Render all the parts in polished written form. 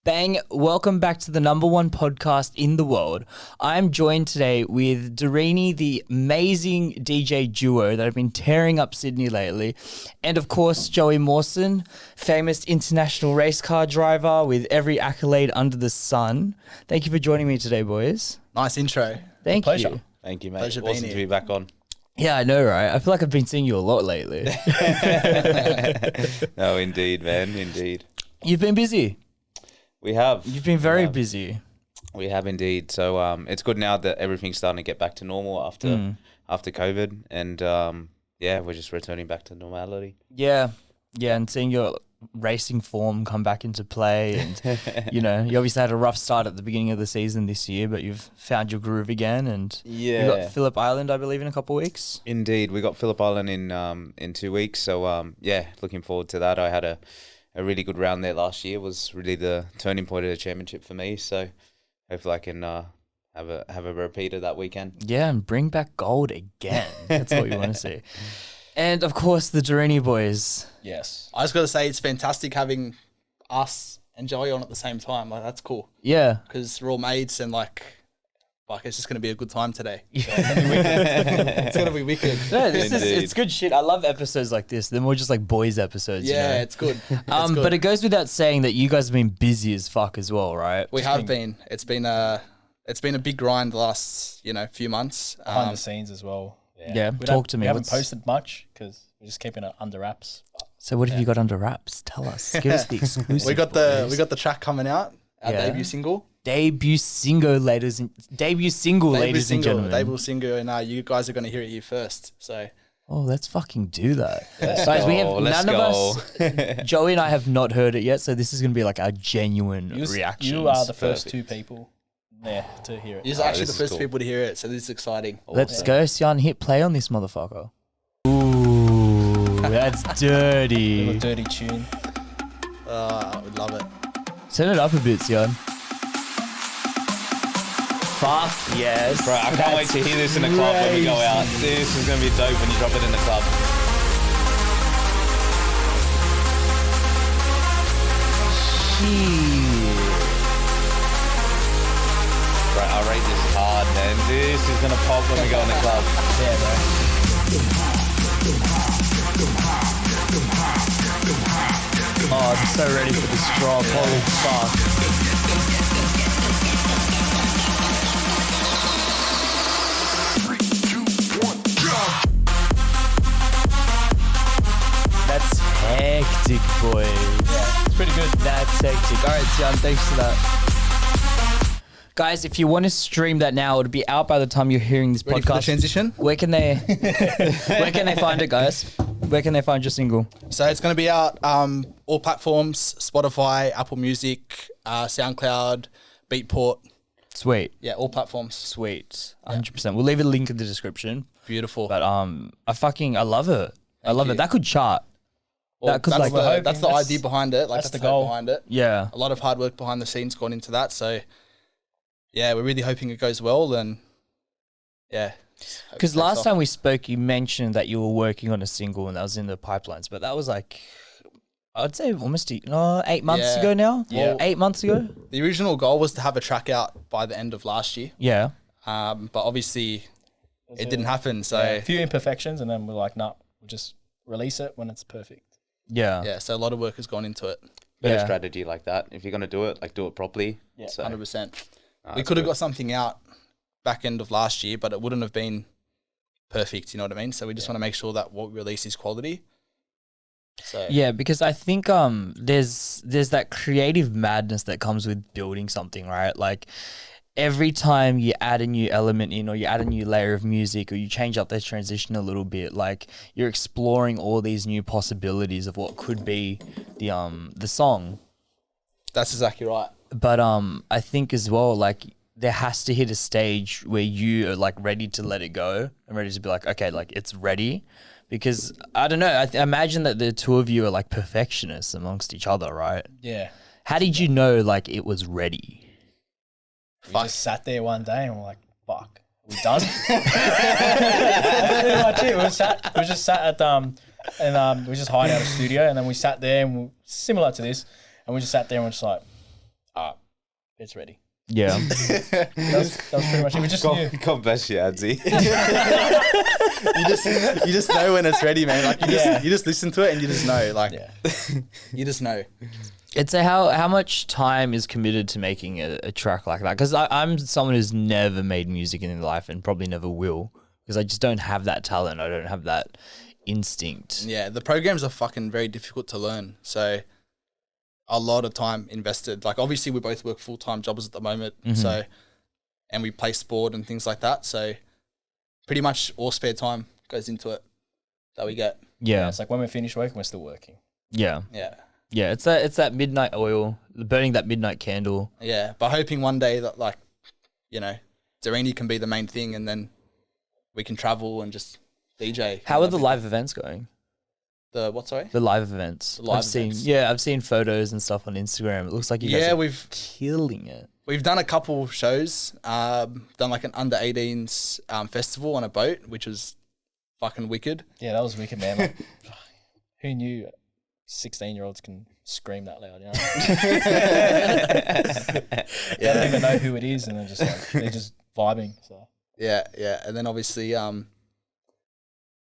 Bang, welcome back to the #1 podcast in the world. I'm joined today with Dirini, the amazing DJ duo that have been tearing up Sydney lately. And of course, Joey Mawson, famous international race car driver with every accolade under the sun. Thank you for joining me today, boys. Nice intro. Thank you. Thank you, mate. Pleasure Awesome being to here. be back on. Yeah, I know, right? I feel like I've been seeing you a lot lately. No, indeed, man. Indeed. You've been busy. We have. You've been very busy. We have indeed. So it's good now that everything's starting to get back to normal after COVID. And yeah, we're just returning back to normality. Yeah, and seeing your racing form come back into play, and you obviously had a rough start at the beginning of the season this year, but you've found your groove again, and you got Phillip Island, I believe, in a couple of weeks. Indeed, we got Phillip Island in 2 weeks. So yeah, looking forward to that. I had a really good round there last year. Was really the turning point of the championship for me. So hopefully I can have a repeat of that weekend. Yeah, and bring back gold again. That's what we want to see. And of course, the Dirini boys. Yes. I was going to say it's fantastic having us and Joey on at the same time. Like, that's cool. Yeah. Because we're all mates and like it's just going to be a good time today. Yeah. It's going to be wicked. No, it's good shit. I love episodes like this. They're more just like boys episodes. Yeah, it's good. It's good. But it goes without saying that you guys have been busy as fuck as well, right? We have been. It's been a big grind the last, few months. Behind the scenes as well. Yeah, talk to me. We haven't posted much because we're just keeping it under wraps. So what have you got under wraps? Tell us. Give us the exclusive. We got the track coming out. Our debut single. Debut single, ladies and gentlemen. Debut single, and you guys are going to hear it here first. So. Oh, let's fucking do that. Guys, we have none of us. Joey and I have not heard it yet, so this is going to be like our genuine reaction. You are the first two people there to hear it. You're actually the first people to hear it, so this is exciting. Let's go, Sian. Hit play on this motherfucker. Ooh, that's dirty. A little dirty tune. I would love it. Turn it up a bit, Sian. Fuck yes. Bro, I can't wait to hear this in the club when we go out. This is going to be dope when you drop it in the club. Bro, I rate this hard, man. This is going to pop when we go in the club. Yeah, bro. Oh, I'm so ready for this drop. Holy fuck. That's hectic, boys. Yeah, it's pretty good. That's hectic. All right, Sian, thanks for that. Guys, if you want to stream that now, it'll be out by the time you're hearing this Ready podcast. for the transition? Where can they find it, guys? Where can they find your single? So it's going to be out all platforms: Spotify, Apple Music, SoundCloud, Beatport. Sweet. Yeah, all platforms. Sweet. 100%. We'll leave a link in the description. Beautiful. But I love it. I love you. it. That could chart. Well, that could that's the idea behind it. Like that's the the goal behind it. Yeah. A lot of hard work behind the scenes gone into that. So yeah, we're really hoping it goes well. And yeah. Because last time we spoke, you mentioned that you were working on a single and that was in the pipelines, but that was like, I'd say almost 8 months ago now. Yeah. 8 months ago. The original goal was to have a track out by the end of last year. Yeah. But obviously it didn't happen. So a few imperfections, and then we're like, nah, we'll just release it when it's perfect. Yeah. yeah, so a lot of work has gone into it. Better strategy like that. If you're going to do it, do it properly. Yeah, So, 100%. We could have got something out back end of last year, but it wouldn't have been perfect, you know what I mean? So we just want to make sure that what we release is quality. So Yeah, because I think there's that creative madness that comes with building something, right? Like every time you add a new element in, or you add a new layer of music, or you change up the transition a little bit, like you're exploring all these new possibilities of what could be the song. that's exactly right. But I think as well, like there has to hit a stage where you are like ready to let it go and ready to be like, okay, like it's ready. Because I don't know, I imagine that the two of you are like perfectionists amongst each other, right? Yeah. How did you know like it was ready? We just sat there one day and we're like, fuck, are we done? We just sat at and we just hired out a studio, and then we sat there and similar to this, and we just sat there and we're just like, It's ready. Yeah. That was pretty much it. We just knew. God bless you, Adzi. You just know when it's ready, man. Like you just listen to it and you just know. Like you just know. It's how much time is committed to making a track like that? Because I'm someone who's never made music in their life and probably never will, because I just don't have that talent. I don't have that instinct. Yeah, the programs are fucking very difficult to learn. So a lot of time invested. Like obviously we both work full-time jobs at the moment. So, and we play sport and things like that. So pretty much all spare time goes into it that we get. Yeah. It's like when we're finished working, we're still working. Yeah. Yeah. Yeah. It's that midnight oil, burning that midnight candle. Yeah. But hoping one day that like, you know, Dirini can be the main thing and then we can travel and just DJ. How are the live events going? The what, sorry? The live events. I've seen photos and stuff on Instagram. It looks like you guys are killing it. We've done a couple shows, done like an under 18s festival on a boat, which was fucking wicked. Yeah, that was wicked, man. Like, who knew 16-year-olds can scream that loud, you know? They don't even know who it is, and they're just vibing. So Yeah. And then obviously,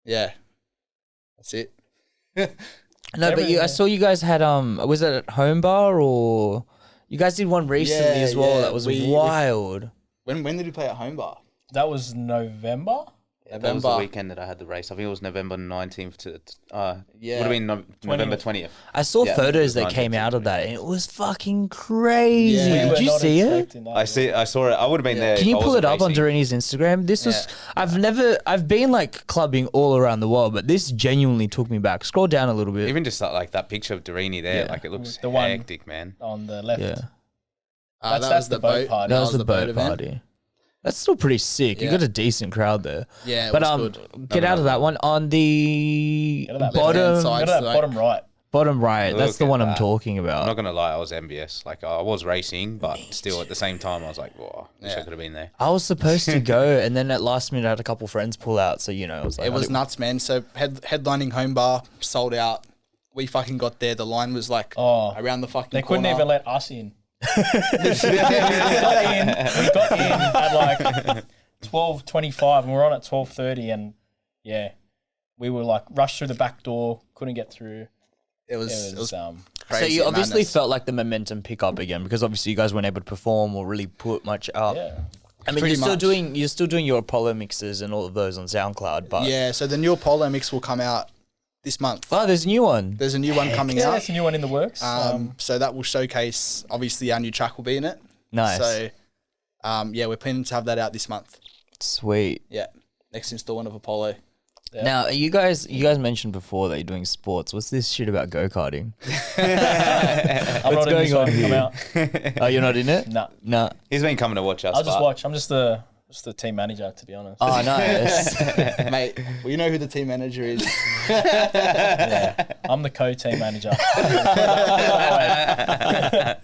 that's it. No, but I saw you guys had was it at Home Bar, or you guys did one recently as well? Yeah, That was wild. When did we play at Home Bar? that was November. That was the weekend that I had the race. I think it was November 19th to would have been November 20th. I saw Yeah, photos it was that came 19th, out of that, and it was fucking crazy. Yeah. We were Did you not see it? expecting that. I saw it. I would have been there. Can if you I pull it wasn't up on racing. Dirini's Instagram? This was I've been like clubbing all around the world, but this genuinely took me back. Scroll down a little bit. Even just like that picture of Dirini there, Yeah. like it looks The one- hectic, man. on the left. Yeah, That's the boat party. that was the boat event. party. That's still pretty sick. You Yeah. got a decent crowd there. Yeah, it But was good. get out of that one on the Go to that bottom left-hand side. Go to that Like- bottom right. bottom right. That's Look the at one I'm that. talking I'm about. not gonna lie, I was envious. Like I was racing, but still at the same time, I was like, "Whoa, wish I Yeah. could have been there." I was supposed to go, and then at last minute, I had a couple friends pull out. So I was like, It was nuts, man. So headlining Home Bar sold out. We fucking got there. The line was like around the fucking They corner. couldn't even let us in. we got in at like 12:25 and we were on at 12:30, and we were like rushed through the back door, couldn't get through. It was So crazy. you obviously madness. felt like the momentum pick up again, because obviously you guys weren't able to perform or really put much up. Yeah. I mean, Pretty you're still doing your Apollo mixes and all of those on SoundCloud, but Yeah, so the new Apollo mix will come out this month. oh, there's a new one. There's a new one coming Yeah, out. that's a new one in the works. So that will showcase, obviously, our new track will be in it. Nice. So, we're planning to have that out this month. Sweet. Yeah, next installment of Apollo. Yeah. Now, you guys mentioned before that you're doing sports. What's this shit about go-karting? I'm not in this going on one. here? I'm out. Oh, you're not in it? Nah. No. He's been coming to watch us. I'll just but watch. I'm just the team manager, to be honest. Oh, nice. Mate, well, you know who the team manager is. I'm the co-team manager.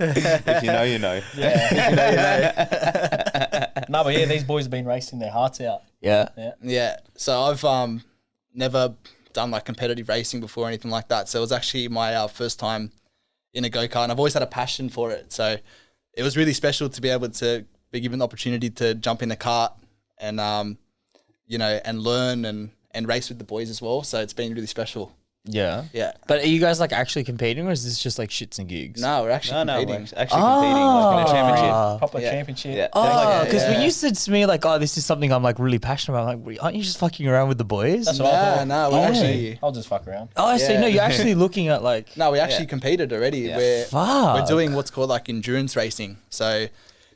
If you know, you know. No, but yeah, these boys have been racing their hearts out. Yeah. Yeah, so I've never done like competitive racing before or anything like that. So it was actually my first time in a go-kart, and I've always had a passion for it. So it was really special to be able to be given the opportunity to jump in a cart and and learn and race with the boys as well. So it's been really special. Yeah. Yeah. But are you guys like actually competing, or is this just like shits and gigs? No, we're actually No, we're competing. actually competing like in a championship. Proper Yeah. championship. Yeah. Oh, because when Yeah. you said to me like, "Oh, this is something I'm like really passionate about," I'm like, aren't you just fucking around with the boys? That's what I thought. No, we're actually I'll just fuck around. Oh, I see. Yeah. No, you're actually looking at like. we actually competed already. Yeah. We're doing what's called like endurance racing. So,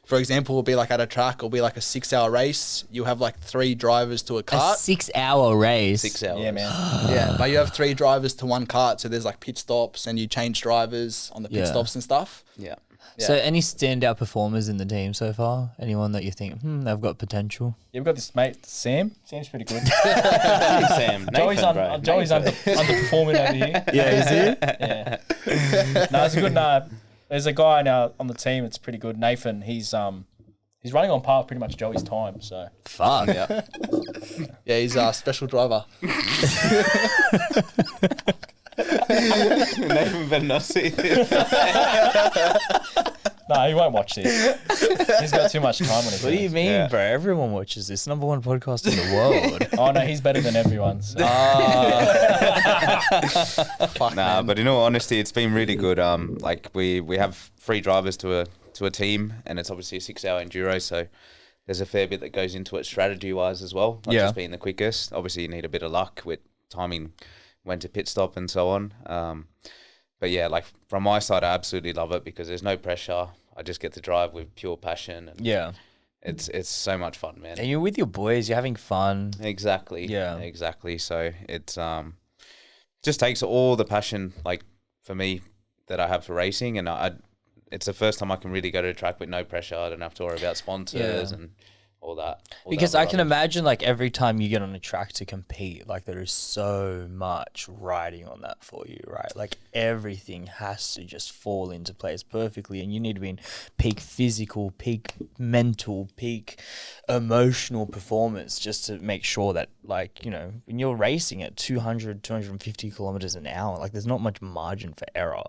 for example, we'll be like at a track, it'll be like a 6-hour race. You'll have like 3 drivers to a a cart. 6-hour race. 6 hours. Yeah, man. Yeah, but you have 3 drivers to one cart, so there's like pit stops, and you change drivers on the pit Yeah. stops and stuff. Yeah. So, any standout performers in the team so far? Anyone that you think they've got potential? Yeah, we've got this mate, Sam. Sam's pretty good. Sam, Joey's, Nathan, bro. Joey's underperforming over here. Yeah, is it? Yeah. No, it's a good. There's a guy now on the team. It's pretty good. Nathan. He's running on par with pretty much Joey's time. So Fuck. Yeah. Yeah, he's a special driver. Nathan better not see this. No, he won't watch this. He's got too much time on his What do you hands. mean, Yeah. bro? Everyone watches this. Number one podcast in the world. Oh no, he's better than everyone. So. Fuck, Nah, man. but in all honesty, it's been really good. Like we have 3 drivers to a team, and it's obviously a 6-hour enduro, so there's a fair bit that goes into it strategy wise as well. Not Yeah. just being the quickest. Obviously, you need a bit of luck with timing when to pit stop and so on. But yeah, like from my side, I absolutely love it because there's no pressure. I just get to drive with pure passion, and Yeah. it's so much fun, man. And you're with your boys. You're having fun. Exactly. Yeah. Exactly. So it's just takes all the passion, like for me, that I have for racing, and it's the first time I can really go to a track with no pressure. I don't have to worry about sponsors and all that. Because I can imagine, like, every time you get on a track to compete, like, there is so much riding on that for you, right? Like, everything has to just fall into place perfectly, and you need to be in peak physical, peak mental, peak emotional performance just to make sure that, like, you know, when you're racing at 200, 250 kilometers an hour, like, there's not much margin for error.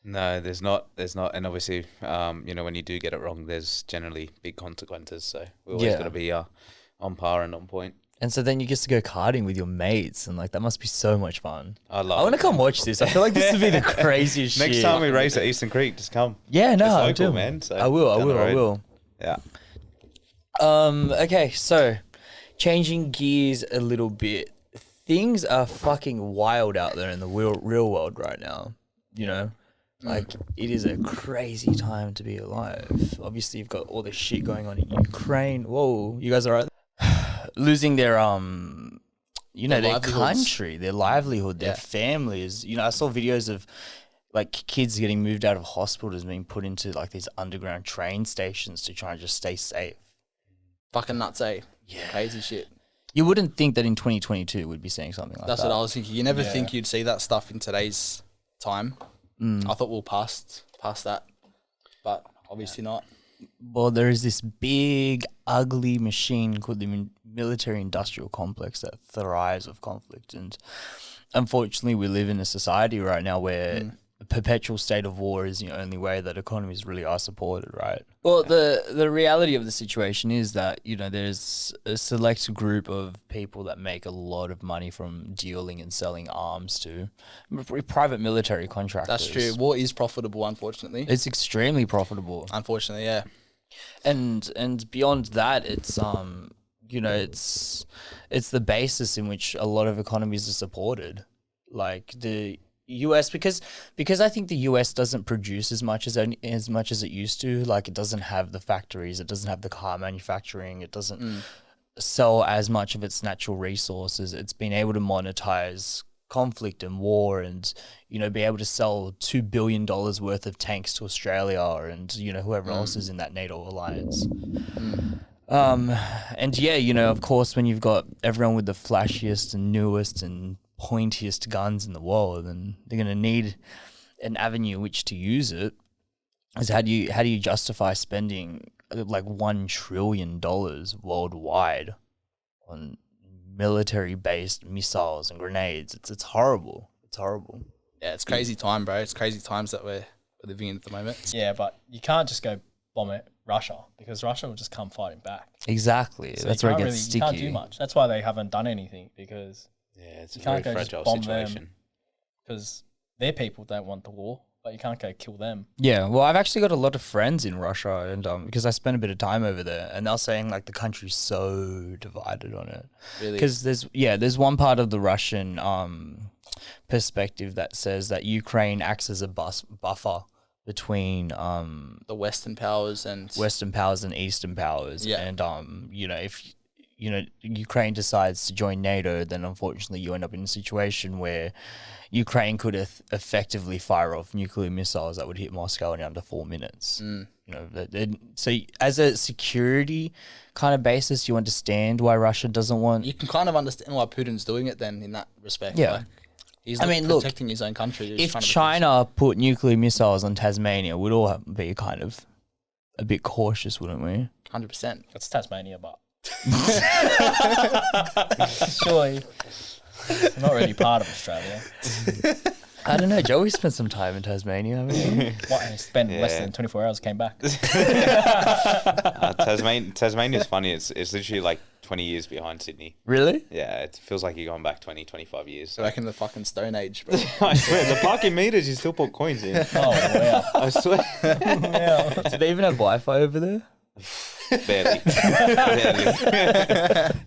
No, there's not, and obviously, you know, when you do get it wrong, there's generally big consequences. So we always got to be on par and on point. And so then you get to go karting with your mates, and like that must be so much fun. I love. I want to it, come man. watch this. I feel like this would be the craziest shit. Next time we race at Eastern Creek, just come. Yeah, no, It's I'll local, do. man. So I will. down the road. Yeah. Okay, so changing gears a little bit. Things are fucking wild out there in the real world right now. You know, like it is a crazy time to be alive. Obviously, you've got all this shit going on in Ukraine. Whoa, you guys all right? Losing their you know, Their their livelihoods. country, their livelihood, their Yeah. families. You know, I saw videos of like kids getting moved out of hospitals being put into like these underground train stations to try and just stay safe. Fucking nuts, eh? Yeah. Crazy shit. You wouldn't think that in 2022 we'd be saying something like That's that. what I was thinking. You never Yeah. think you'd see that stuff in today's time. I thought we'll past that, but obviously not. Well, there is this big, ugly machine called the military-industrial complex that thrives of conflict. And unfortunately, we live in a society right now where a perpetual state of war is the only way that economies really are supported, right? Well, the reality of the situation is that, you know, there's a select group of people that make a lot of money from dealing and selling arms to private military contractors. That's true. War is profitable, unfortunately. It's extremely profitable. Unfortunately, yeah. And beyond that, it's you know, it's the basis in which a lot of economies are supported, like the US, because I think the US doesn't produce as much as it used to. Like, it doesn't have the factories, it doesn't have the car manufacturing, it doesn't sell as much of its natural resources. It's been able to monetize conflict and war, and you know, be able to sell $2 billion worth of tanks to Australia and, you know, whoever else is in that NATO alliance. And yeah, you know, of course, when you've got everyone with the flashiest and newest and pointiest guns in the world, and they're going to need an avenue which to use it, is how do you justify spending like $1 trillion worldwide on military-based missiles and grenades? It's horrible. It's horrible. Yeah, it's crazy time, bro. It's crazy times that we're living in at the moment. Yeah, but you can't just go bomb it Russia, because Russia will just come fighting back. Exactly. So That's you where it can't gets You can't sticky. do much. That's why they haven't done anything, because Yeah, it's a You very can't go just fragile bomb them. situation. their people don't want the war, but you can't go kill them. Yeah, well, I've actually got a lot of friends in Russia, and because I spent a bit of time over there, and they're saying like the country's so divided on it. Really. Because there's one part of the Russian perspective that says that Ukraine acts as a buffer between The Western powers and Western powers and Eastern powers. Yeah. And you know, if Ukraine decides to join NATO, then unfortunately you end up in a situation where Ukraine could effectively fire off nuclear missiles that would hit Moscow in under 4 minutes. You know, so as a security kind of basis, you understand why Russia doesn't want. you can kind of understand why Putin's doing it then in that respect. Yeah. Like, he's I not mean, look, protecting his own country. He's If trying to China put nuclear missiles on Tasmania, we'd all be kind of a bit cautious, wouldn't we? 100%. That's Tasmania, but surely it's not really part of Australia. I don't know. Joey spent some time in Tasmania. I mean, What? And spent less Yeah. than 24 hours, came back. Tasmania's funny. It's literally like 20 years behind Sydney. really? Yeah, it feels like you're going back 20, 25 years. Back in the fucking Stone Age, bro. I swear, the parking meters, you still put coins in. Oh, wow. I swear. Yeah. Do they even have Wi-Fi over there? Barely.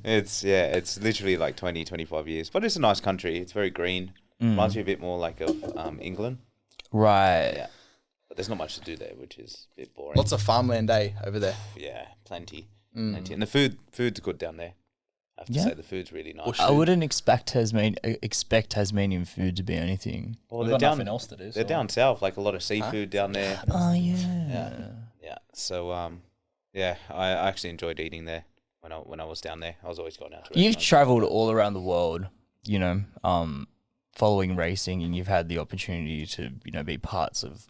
It's literally like 20, 25 years. But it's a nice country. It's very green. Reminds me a bit more like of England. Right. Yeah. But there's not much to do there, which is a bit boring. Lots of farmland day over there. Yeah, plenty. Plenty. And the food's good down there. I have to Yeah. say the food's really nice. Bush I wouldn't expect Tasmanian food to be anything. Well, We've they're got down, nothing else to do. they're so- down south, like a lot of seafood down there. Oh yeah. Yeah. So yeah, I actually enjoyed eating there when I was down there. I was always going out to You've restaurants. traveled all around the world, you know, following racing, and you've had the opportunity to, you know, be parts of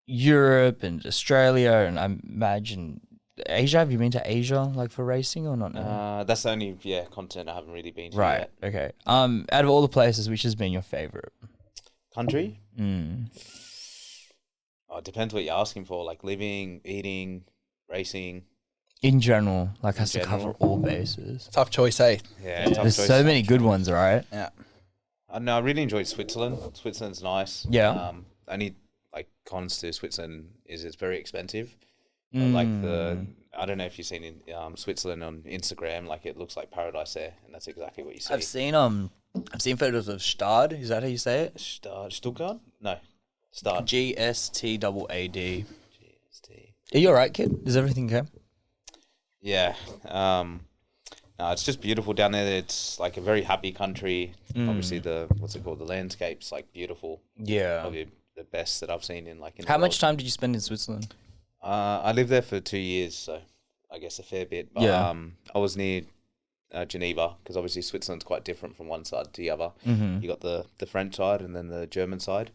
Europe and Australia, and I imagine Asia. Have you been to Asia, like for racing, or not? No? That's the only continent I haven't really been to Right. yet. Okay. Out of all the places, which has been your favorite? Country? Mm. Oh, it depends what you're asking for. Like living, eating, racing. In general, like has to general. cover all bases. Tough choice, eh? Yeah, tough There's choice. so many good ones, right? Yeah. No, I really enjoyed Switzerland. Switzerland's nice. Yeah. Only like cons to Switzerland is it's very expensive. Mm. Like I don't know if you've seen in Switzerland on Instagram, like it looks like paradise there, and that's exactly what you see. I've seen photos of Stad. Is that how you say it? Stuttgart? No, Stad. GSTAAD. Are you alright, kid? Is everything okay? Yeah. No, it's just beautiful down there. It's like a very happy country. Obviously, the landscape's like beautiful. Yeah. Probably the best that I've seen in like. In How the much world. time did you spend in Switzerland? I lived there for 2 years, so I guess a fair bit. But, Yeah. I was near Geneva because obviously Switzerland's quite different from one side to the other. Mm-hmm. You got the French side and then the German side.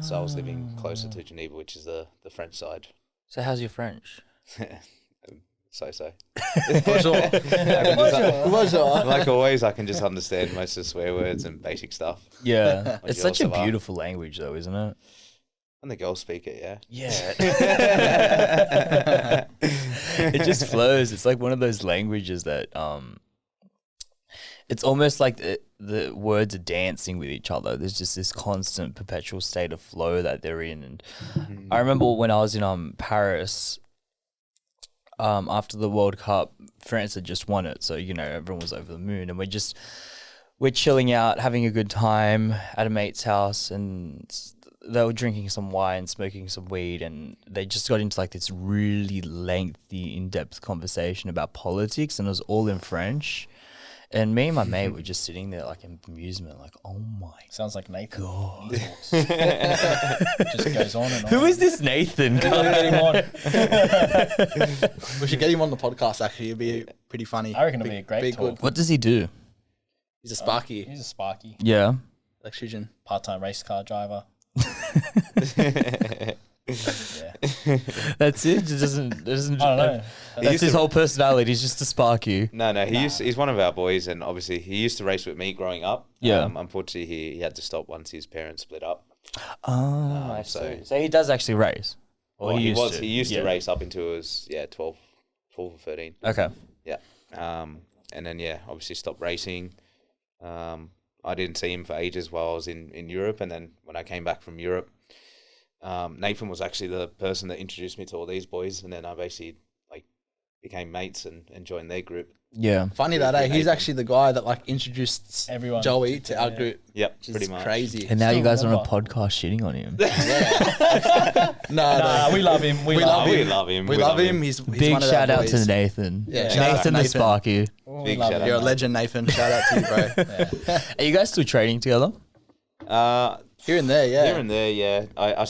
So I was living closer to Geneva, which is the French side. So how's your French? So. Bonjour. Like always, I can just understand most of the swear words and basic stuff. Yeah. It's such a Bonjour, ça va? beautiful language though, isn't it? And the girls speak it, yeah. Yeah. It just flows. It's like one of those languages that it's almost like the words are dancing with each other. There's just this constant perpetual state of flow that they're in. And I remember when I was in Paris, after the World Cup, France had just won it, so you know everyone was over the moon, and we're chilling out, having a good time at a mate's house, and they were drinking some wine, smoking some weed, and they just got into like this really lengthy, in-depth conversation about politics, and it was all in French. And me and my mate were just sitting there like in amusement, like, oh my Sounds like Nathan. God. Just goes on and on. Who is this Nathan? Can't get him on. We should get him on the podcast, actually. It'd be pretty funny. I reckon it'll be a great talk. good. What does he do? He's a Sparky He's a Sparky, Yeah. electrician. part-time race car driver. Yeah. That's it? It doesn't I don't know. That's used his to- whole personality. He's just to spark you. No, he's one of our boys, and obviously he used to race with me growing up. Yeah. Unfortunately, he had to stop once his parents split up. Oh, I so- see. So he does actually race. Or Well, he used Yeah. to race up until he was 12 or 13. Okay. Yeah. And then obviously stopped racing. I didn't see him for ages while I was in Europe, and then when I came back from Europe, Nathan was actually the person that introduced me to all these boys, and then I basically became mates and joined their group. Yeah. Funny that, eh? He's actually the guy that like introduced Everyone. Joey to our Yeah. group. Yep, Which pretty is much. crazy. And now you Still guys are on a remember. podcast shitting on him. No, Nah, we love him. We, We love love We him. love him. We love him. He's Big one of shout our out to boys. Nathan. Yeah, shout out Nathan to the Nathan. Sparky. him. Big love shout him. You're a legend, Nathan. Shout out to you, bro. Are you guys still training together? Here and there, yeah. Here and there, yeah.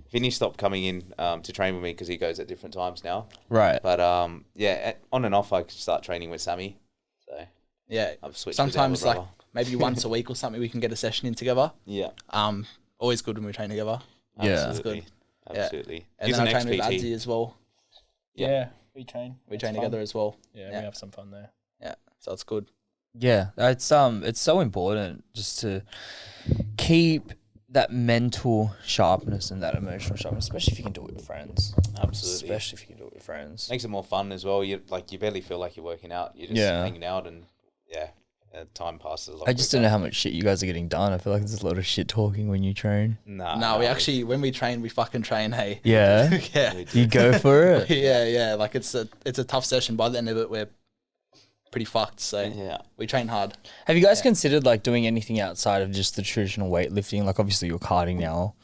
Vinny stopped coming in to train with me because he goes at different times now. Right. But on and off, I start training with Sammy. So Yeah. I've switched. Sometimes with our like brother. maybe once a week or something we can get a session in together. Yeah, Always good when we train together. Yeah. absolutely, Yeah. absolutely. And He's then an I train with ex-PT. Adzi as well. Yeah, we train. We It's train fun. together as well. Yeah, Yeah. we have some fun there. Yeah. So it's good. Yeah, it's so important just to keep that mental sharpness and that emotional sharpness, especially if you can do it with friends. Absolutely. Especially if you can do it with friends. Makes it more fun as well. You barely feel like you're working out. You're just hanging out and time passes a lot. I just don't know how much shit you guys are getting done. I feel like there's a lot of shit talking when you train. No, we actually, when we train, we fucking train, hey. Yeah? Yeah. You go for it? Yeah. Like, it's a tough session. By the end of it, we're pretty fucked. So, we train hard. Have you guys considered, like, doing anything outside of just the traditional weightlifting? Like, obviously, you're karting now.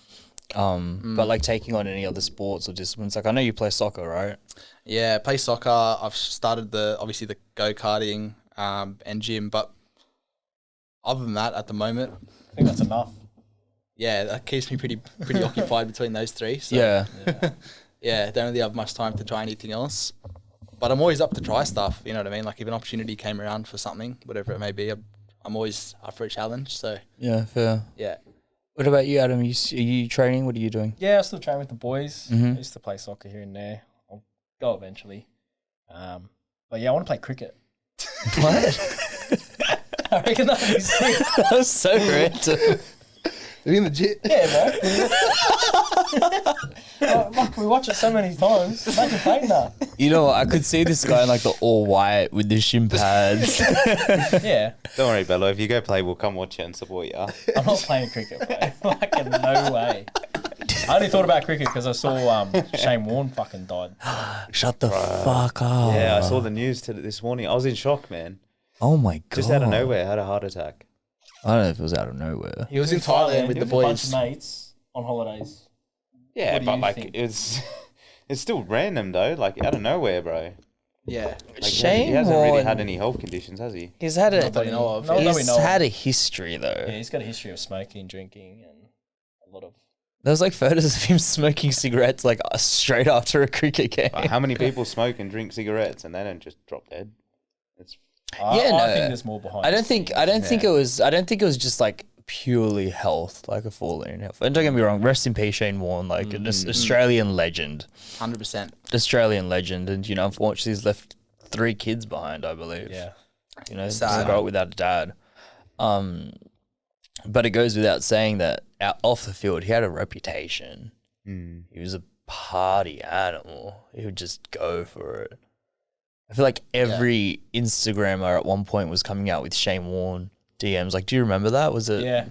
But, like, taking on any other sports or disciplines? Like, I know you play soccer, right? Yeah, play soccer. I've started obviously the go-karting and gym, but other than that, at the moment, I think that's enough. yeah, that keeps me pretty occupied between those three. So, Yeah. yeah, don't really have much time to try anything else. But I'm always up to try stuff, you know what I mean? Like, if an opportunity came around for something, whatever it may be, I'm always up for a challenge. So, Yeah, fair. yeah. What about you, Adam? Are you training? What are you doing? Yeah, I still train with the boys. Mhm. I used to play soccer here and there. I'll go eventually. But yeah, I want to play cricket. What? I reckon that'd be sick. That was so random. Are you legit? Yeah, bro. Fuck, we watch it so many times. Imagine playing that. You know what? I could see this guy in like the all white with the shin pads. Yeah. Don't worry, Bello. If you go play, we'll come watch it and support you. I'm not playing cricket, bro. Like, no way. I only thought about cricket because I saw Shane Warne fucking died. Shut the fuck up. Yeah, I saw the news this morning. I was in shock, man. Oh my god. Just out of nowhere, had a heart attack. I don't know if it was out of nowhere. He was in Thailand with the He was a bunch boys. of mates on holidays. Yeah, What do but you like think? it's still random though. Like out of nowhere, bro. Yeah. Like, Shane he hasn't really Warne- had any health conditions, has he? He's had Not that we know of. No, that we he's know of. had a history though. Yeah, he's got a history of smoking, drinking, and a lot of. There was like photos of him smoking cigarettes like straight after a cricket game. Like, how many people smoke and drink cigarettes and they don't just drop dead? It's I no. think there's more behind. I don't the think scenes. it was just like purely health, like a fall in health. And don't get me wrong, rest in peace, Shane Warne, like an Australian legend. 100%. Australian legend, and you know, unfortunately he's left 3 kids behind, I believe. Yeah. You know, Sad. he's grown up without a dad. But it goes without saying that off the field, he had a reputation. He was a party animal. He would just go for it. I feel like every Instagrammer at one point was coming out with Shane Warne DMs. Like, do you remember that? Was it? Yeah.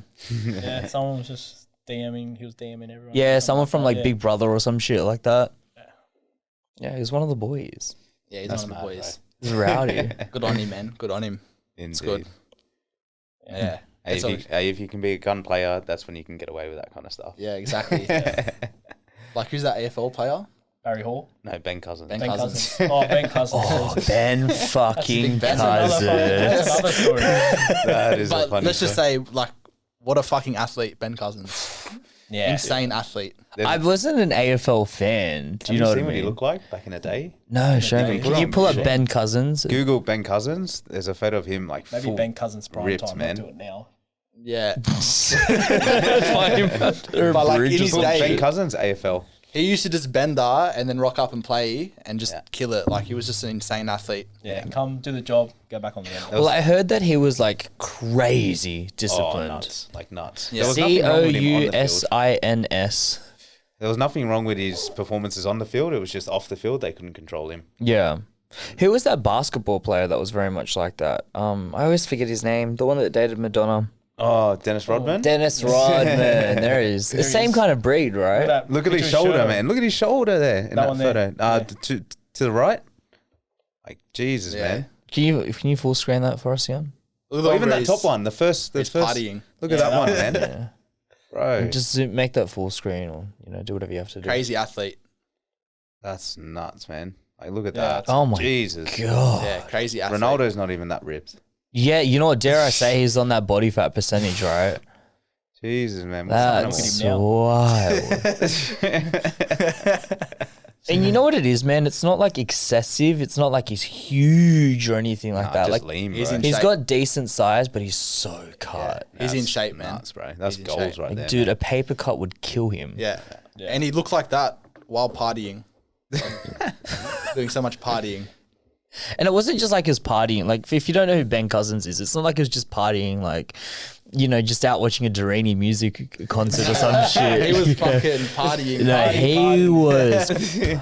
Yeah. Someone was just DMing. He was DMing everyone. Yeah, Something someone from like that, Big Brother or some shit like that. Yeah, he was one of the boys. Yeah, he's That's one of the mad, boys. He was rowdy. Good on him, man. Good on him. It's good. Hey, Yeah. It's if you can be a gun player, that's when you can get away with that kind of stuff. yeah, exactly. Like, who's that AFL player? Barry Hall. No, Ben Cousins. Ben Ben Cousins. Cousins. Oh, Ben Cousins. Oh, Jesus. Ben fucking Ben. Cousins. That's another story. That is a But funny let's just story. say, like, what a fucking athlete Ben Cousins. Yeah. Insane athlete. I wasn't an AFL fan. Do you know Have what I seen what he mean? looked like back in the day? No, show me. Put Can on you pull up shit. Ben Cousins? Google Ben Cousins. There's a photo of him like Maybe full Ben Cousins prime ripped, time. man. Not do it now. Yeah. Find him under a But, like, bridge in or his something. day- Ben Cousins AFL. He used to just bend there and then rock up and play and just kill it. Like, he was just an insane athlete. Yeah. Come do the job. Go back on the end. Well, I heard that he was like crazy Oh, disciplined. nuts. Like nuts. Yeah. There was nothing wrong with him on the field. COUSINS. There was nothing wrong with his performances on the field. It was just off the field. They couldn't control him. Yeah. Who was that basketball player that was very much like that? I always forget his name. The one that dated Madonna. Oh, Dennis Rodman. Dennis Rodman. There he is. The he same is. kind of breed, right? Look at his shoulder, man. Look at his shoulder there in That that one there. photo. To the right. Like Jesus, Yeah. man. Can you full screen that for us, Ian? Look at the Or one even where that he's- top one. The first. He's partying. Look at that one, man. Yeah. Bro, Just make that full screen, or do whatever you have to do. Crazy athlete. that's nuts, man. Like, look at Yeah, that. Oh my Jesus. God. Yeah, crazy athlete. Ronaldo's not even that ripped. Yeah, you know what? Dare I say he's on that body fat percentage, right? Jesus, man. What's That's him now. wild. And you know what it is, man? It's not like excessive. It's not like he's huge or anything like that. Just Like lean, he's bro. in he's shape. got decent size, but he's so cut. He's in That's shape, man. nuts, bro. That's He's in goals shape. right Like, there. dude, man. a paper cut would kill him. Yeah. And he looked like that while partying. Doing so much partying. And it wasn't just like his partying. Like, if you don't know who Ben Cousins is, it's not like it was just partying, like, you know, just out watching a Dirini music concert or some shit. He was fucking partying. No, he was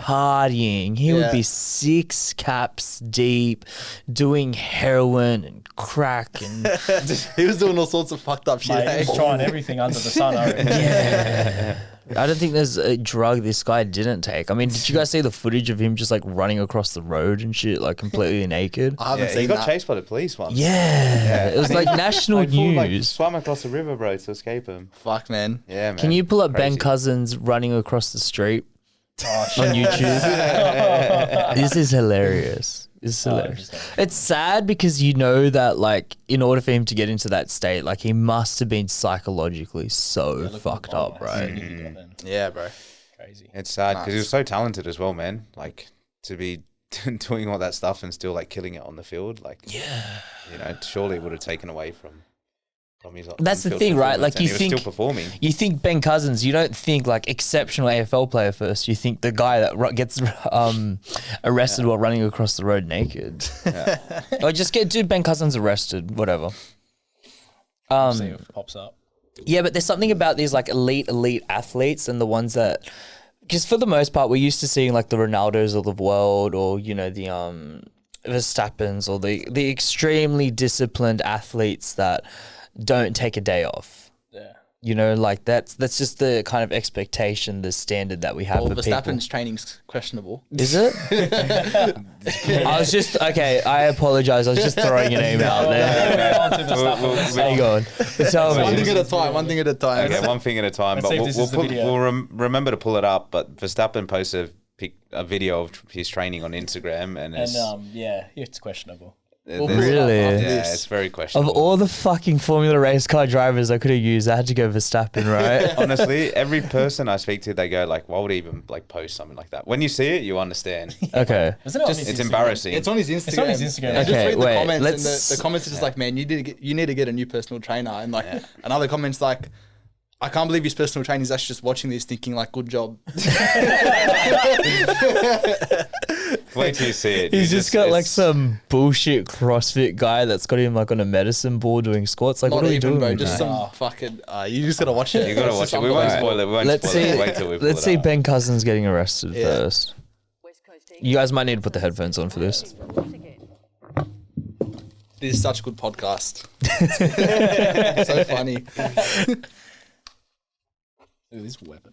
partying. He would Yeah. be 6 caps deep, doing heroin and crack and He was doing all sorts of fucked up shit. Mate, he eh? was trying everything under the sun. I reckon. I don't think there's a drug this guy didn't take. I mean, did you guys see the footage of him just like running across the road and shit, like completely naked? I haven't Yeah, seen he got that. chased by the police once. Yeah, it was like national Like, full, like, news. swam across the river, bro, to escape him. Fuck, man. Yeah, man. Can you pull up Ben Crazy. Cousins running across the street Oh, on shit. YouTube? This is hilarious. This is hilarious. It's sad because you know that, like, in order for him to get into that state, like, he must have been psychologically so fucked up, right? Yeah, bro. Crazy. It's sad because he was so talented as well, man. Like, to be doing all that stuff and still, like, killing it on the field. Like, you know, surely it would have taken away from his That's the on-field thing, right? performance, Like, and you he was think- still performing. You think Ben Cousins, you don't think, like, exceptional AFL player first. You think the guy that gets arrested while running across the road naked. Or just get dude Ben Cousins arrested, whatever. See if it pops up. Yeah, but there's something about these like elite athletes and the ones that, because for the most part, we're used to seeing like the Ronaldos of the world, or you know the Verstappens, or the extremely disciplined athletes that don't take a day off. Yeah. You know, like that's just the kind of expectation, the standard that we have Well, for people. Verstappen's training's questionable. Is it? I was just okay. I apologize. I was just throwing your name out there. Hang on. Tell One me. thing at a time. One thing at a time. Okay, one thing at a time. Let's But see if we'll, this we'll, is the put, video. we'll remember to pull it up. But Verstappen posted a video of his training on Instagram, and it's, And yeah, it's questionable. We'll there's- pull it up Really? after yeah, this. it's very Of questionable. all the fucking Formula race car drivers I could have used, I had to go Verstappen, right? Honestly, every person I speak to, they go like, "Why would he even like post something like that?" When you see it, you understand. Okay. Isn't it on Just- his It's Instagram? embarrassing. It's on his Instagram. It's on his Instagram. Just Okay, read the wait, comments, and let's- the comments are just like, man, you need to get a new personal trainer, and like another comment's like, I can't believe his personal trainer's actually just watching this, thinking like, good job. Wait till you see it. He's You just got like it's- some bullshit CrossFit guy that's got him like on a medicine ball doing squats. Like, Not what are we even, doing? bro. with Just that? some fucking. You just gotta watch it. You gotta It's watch just it. We won't unbelievable. spoil it. We won't Let's spoil see. it. Wait till we pull Let's it see up. Ben Cousins getting arrested Yeah. first. You guys might need to put the headphones on for this. This is such a good podcast. So funny. Look at this weapon.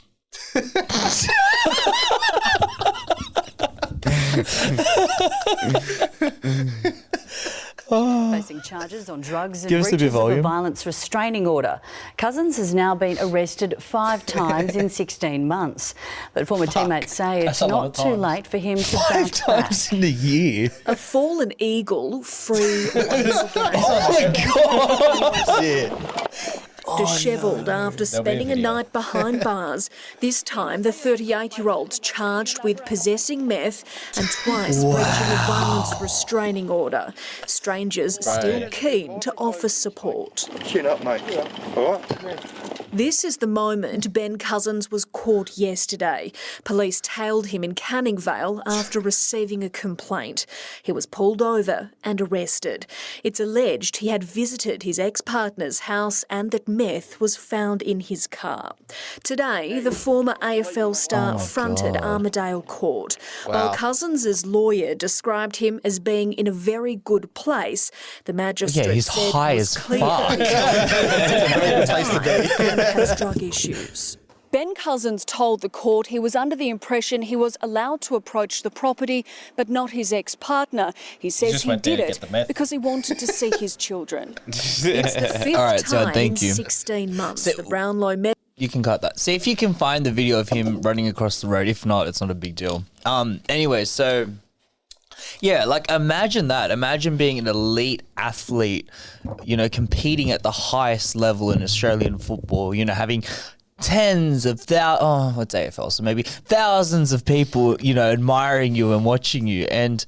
Facing charges on drugs and Give us a bit breaches of a volume. violence restraining order. Cousins has now been arrested 5 times in 16 months. But former teammates say it's That's a lot not of too times. late for him to 5 bounce back. times in a year. A fallen eagle free once again. Dishevelled after There'll be a spending a video. night behind bars. This time, the 38-year-old's charged with possessing meth and twice breaching a violence restraining order. Strangers still keen to offer support. Chin up, mate. All right. This is the moment Ben Cousins was caught yesterday. Police tailed him in Canning Vale after receiving a complaint. He was pulled over and arrested. It's alleged he had visited his ex-partner's house and that meth was found in his car. Today, the former AFL star fronted Armadale Court. While Cousins' lawyer described him as being in a very good place, the magistrate Yeah, he's said high it was as clear fuck. Ben has drug issues. Ben Cousins told the court he was under the impression he was allowed to approach the property, but not his ex-partner. He says just he went there did to it get the meth. because he wanted to see his children. It's the fifth All right, so time thank in you. 16 months So- the Brownlow met. You can cut that. See if you can find the video of him running across the road. If not, it's not a big deal. Anyway, so yeah, like imagine that. Imagine being an elite athlete, you know, competing at the highest level in Australian football, you know, having tens of what's AFL? So maybe thousands of people, you know, admiring you and watching you, and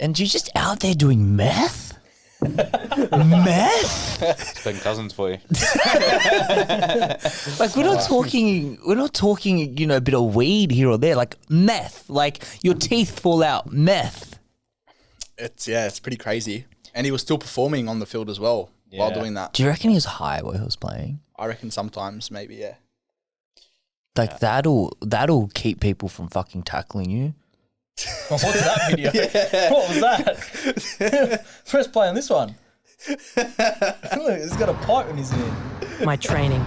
you're just out there doing meth? Meth? It's Ben Cousins for you. Like we're not talking, you know, a bit of weed here or there, like meth. Like your teeth fall out, meth. It's pretty crazy. And he was still performing on the field as well while doing that. Do you reckon he was high while he was playing? I reckon sometimes, maybe, yeah. Like that'll keep people from fucking tackling you. What's that video? What was that? Press play on this one. Look, he's got a pipe in his ear. My training,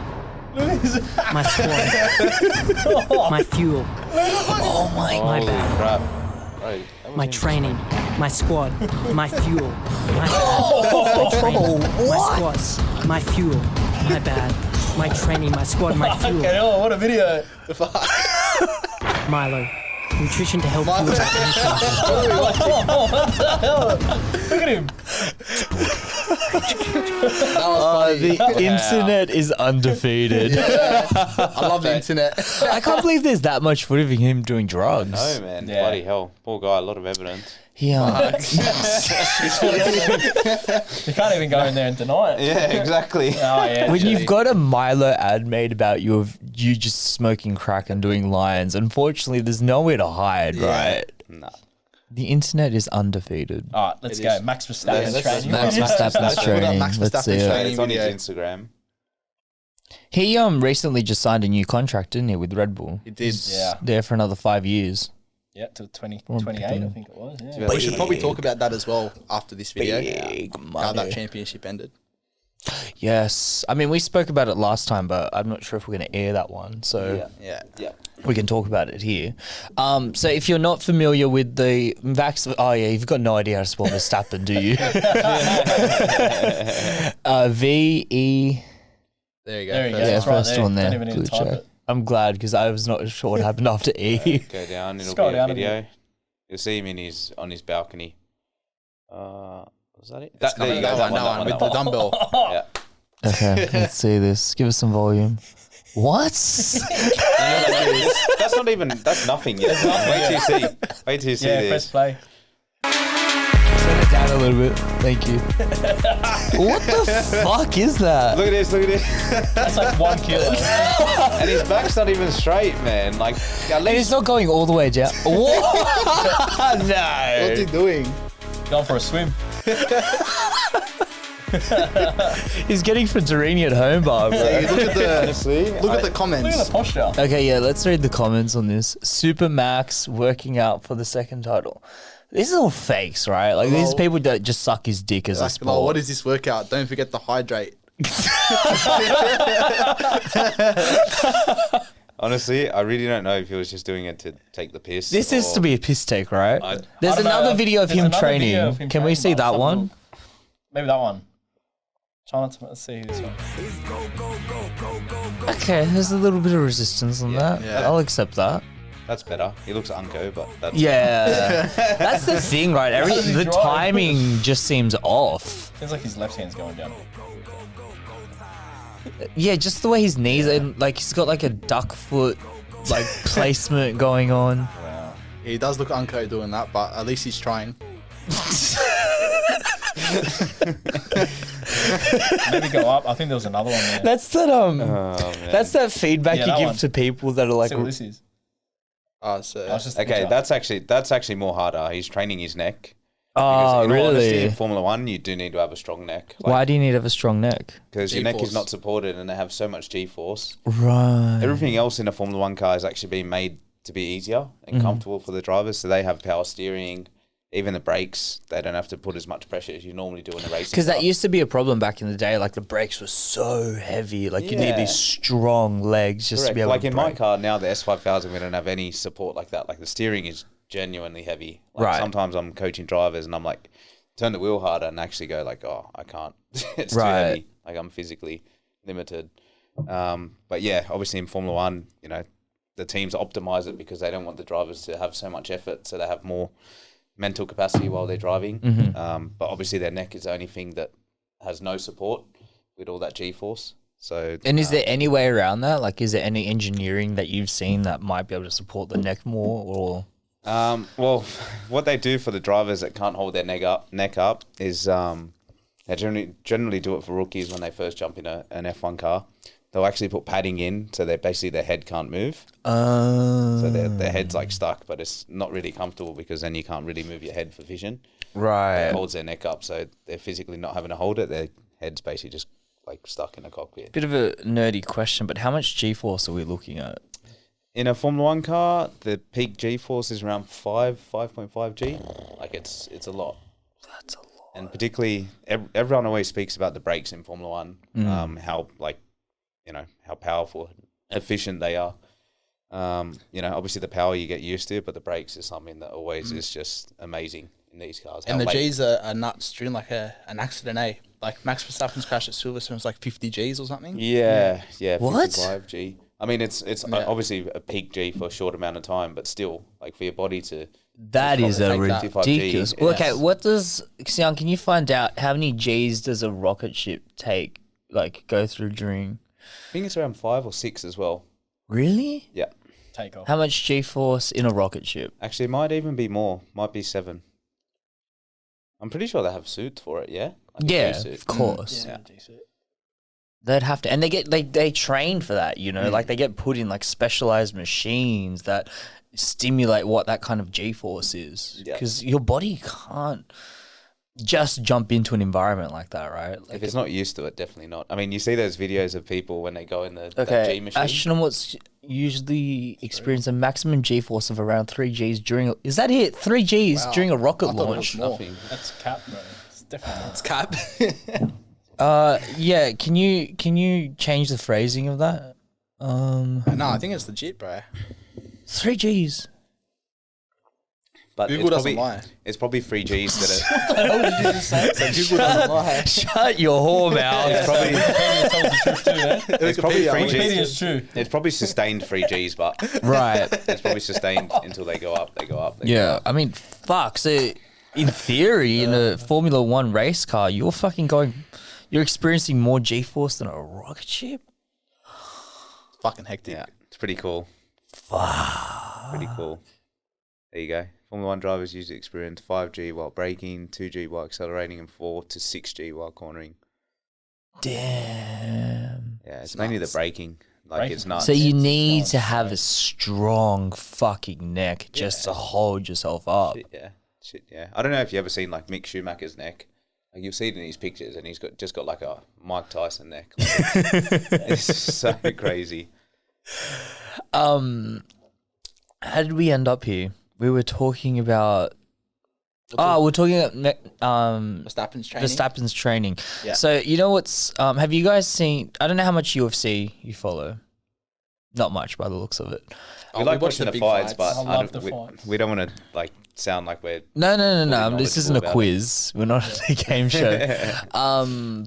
my squad, my fuel, my bad. Crap. Right. My training, my squad, my fuel, my training, my squad, my fuel, my bad. My training, my squad, my fuel. Okay, oh, what a video. Milo, nutrition to help fuel. Look at him. The internet is undefeated. I love the internet. I can't believe there's that much footage of him doing drugs. No, man. Yeah. Bloody hell. Poor guy. A lot of evidence. Yeah. You can't even go in there and deny it. Yeah, exactly. Oh, yeah. When you've got a Milo ad made about you just smoking crack and doing lines, unfortunately, there's nowhere to hide, right? Nah. The internet is undefeated. All right, let's go. Max Verstappen's Let's- training. Max Verstappen's training. Max Let's see Verstappen's it. training It's on his video. Instagram. He recently just signed a new contract, didn't he, with Red Bull? He did. Yeah. There for another 5 years. Yeah, till 2028, I think it was. Yeah. But we should probably talk about that as well after this video. Big How money. that championship ended. Yes. I mean, we spoke about it last time, but I'm not sure if we're going to air that one. So Yeah. we can talk about it here. So if you're not familiar with the you've got no idea how to spell Verstappen, do you? V-E... There you go. There you go. Yeah, That's right first there. one there. Don't even need to Good type check. it. I'm glad because I was not sure what happened after E. Go down. It'll Scroll be down a a video. You'll see him on his balcony. Was that it? That's there you go. that one, with the dumbbell. Yeah. Okay, let's see this. Give us some volume. What? That's not even. That's nothing yet. Wait till you see. Wait till you see Yeah, press this. play. Turn it down a little bit. Thank you. What the fuck is that? Look at this. Look at this. That's like 1 kilo. And his back's not even straight, man. Like at And it's least. not going all the way down. What? What's No. he doing? Going for a swim. He's getting for Dirini at home, bar, bro. Look at the Honestly, look at the Look at the comments. posture. Okay, yeah, let's read the comments on this. Super Max working out for the second title. This is all fakes, right? Like, these Well- people that just suck his dick as a Like, sport. oh, what is this workout? Don't forget to hydrate. Honestly, I really don't know if he was just doing it to take the piss. This is or- to be a piss take, right? I- There's I don't know, another video of there's him another training. video of him Can we training, see but that let's have a one? look. Maybe that one. Try not to, let's see this one. Okay, there's a little bit of resistance on that. Yeah. I'll accept that. That's better. He looks unco, but that's Yeah. That's the thing, right? does he The drive? timing just seems off. Seems like his left hand's going down. Yeah, just the way his knees and like he's got like a duck foot like placement going on. He does look unco doing that, but at least he's trying. Maybe go up. I think there was another one there. That's that Oh, man. that's that feedback Yeah, you that give one. to people that are like See what this is. So Oh, it's just a Okay, picture. that's actually more harder. He's training his neck. oh in all honesty, really? in Formula One, you do need to have a strong neck. Why do you need to have a strong neck? Because your neck G-force. is not supported, and they have so much G-force. Right. Everything else in a Formula One car is actually being made to be easier and comfortable for the drivers. So they have power steering. Even the brakes, they don't have to put as much pressure as you normally do in a racing Because car. that used to be a problem back in the day. Like the brakes were so heavy. Like you need Yeah. these strong legs just to Correct. be able Like to in my brake. car now, the S5000, we don't have any support like that. Like the steering is genuinely heavy. Like Right. Sometimes I'm coaching drivers and I'm like, turn the wheel harder and actually go like, oh, I can't. It's too Right. heavy. Like I'm physically limited. But yeah, obviously in Formula One, you know, the teams optimize it because they don't want the drivers to have so much effort, so they have more mental capacity while they're driving. But obviously their neck is the only thing that has no support with all that G-force. So And is there any way around that? Like, is there any engineering that you've seen that might be able to support the neck more? Or well, what they do for the drivers that can't hold their neck up is they generally do it for rookies when they first jump in an F1 car. they'll actually put padding in, so they're basically their head can't move. So So their head's like stuck, but it's not really comfortable because then you can't really move your head for vision. right. It holds their neck up, so they're physically not having to hold it. Their head's basically just like stuck in a cockpit. Bit of a nerdy question, but how much G-force are we looking at? In a Formula One car, the peak G-force is around 5.5 G. Like it's a lot. That's a lot. And particularly, everyone always speaks about the brakes in Formula One, how how powerful, efficient they are. Obviously the power you get used to, but the brakes is something that always is just amazing in these cars. And the G's are nuts during like an accident, eh? Like Max Verstappen's crash at Silverstone was like 50 G's or something. Yeah, What? 55 G. I mean, it's obviously a peak G for a short amount of time, but still, like for your body to... That is a take that. ridiculous. Yes. Okay, what does Xiang? Can you find out how many G's does a rocket ship take? Like go through during? I think it's around 5 or 6 as well. Really? Yeah. Take off. How much G-force in a rocket ship? Actually, it might even be more. Might be 7. I'm pretty sure they have suits for it, yeah? Like a Yeah, G-suit. of course. Yeah. They'd have to, and they train for that. Like they get put in like specialized machines that stimulate what that kind of G-force is. Yeah. Because your body can't just jump into an environment like that, right? Like If it's not used to it, definitely not. I mean, you see those videos of people when they go in that G machine. astronauts usually experience a maximum G-force of around 3 Gs during. Is that it? 3 Gs during a rocket I thought it was launch. more. Nothing. That's cap, bro. It's definitely It's cap. Yeah. Can you change the phrasing of that? No, I think it's legit, bro. 3 Gs. But Google it's doesn't probably, lie. It's probably 3 Gs that Google doesn't lie. Shut your whore mouth. it's probably tells the truth too, yeah? it's probably 3 Wikipedia Gs. is true. It's probably sustained 3 Gs, but Right. it's probably sustained until they go up. They go up. They go Yeah. up. I mean, fuck. So, in theory, in a Formula One race car, you're experiencing more G-force than a rocket ship. Fucking hectic. Yeah, it's pretty cool. Pretty cool. There you go. Formula One drivers usually experience 5G while braking, 2G while accelerating, and 4 to 6G while cornering. Damn. Yeah, it's mainly the braking. Like Braking. it's nuts. So you need to have a strong fucking neck just to hold yourself up. Shit, yeah. I don't know if you ever seen like Mick Schumacher's neck. Like you'll see it in his pictures, and he's got like a Mike Tyson neck. It's so crazy. How did we end up here? We were talking about. We're talking about Verstappen's training. Verstappen's training. Yeah. So you know what's? Have you guys seen? I don't know how much UFC you follow. Not much, by the looks of it. We like watch watching the big fights, but I love the fights. we don't want to like sound like we're No. knowledgeable This isn't a about it. quiz. We're not a game show.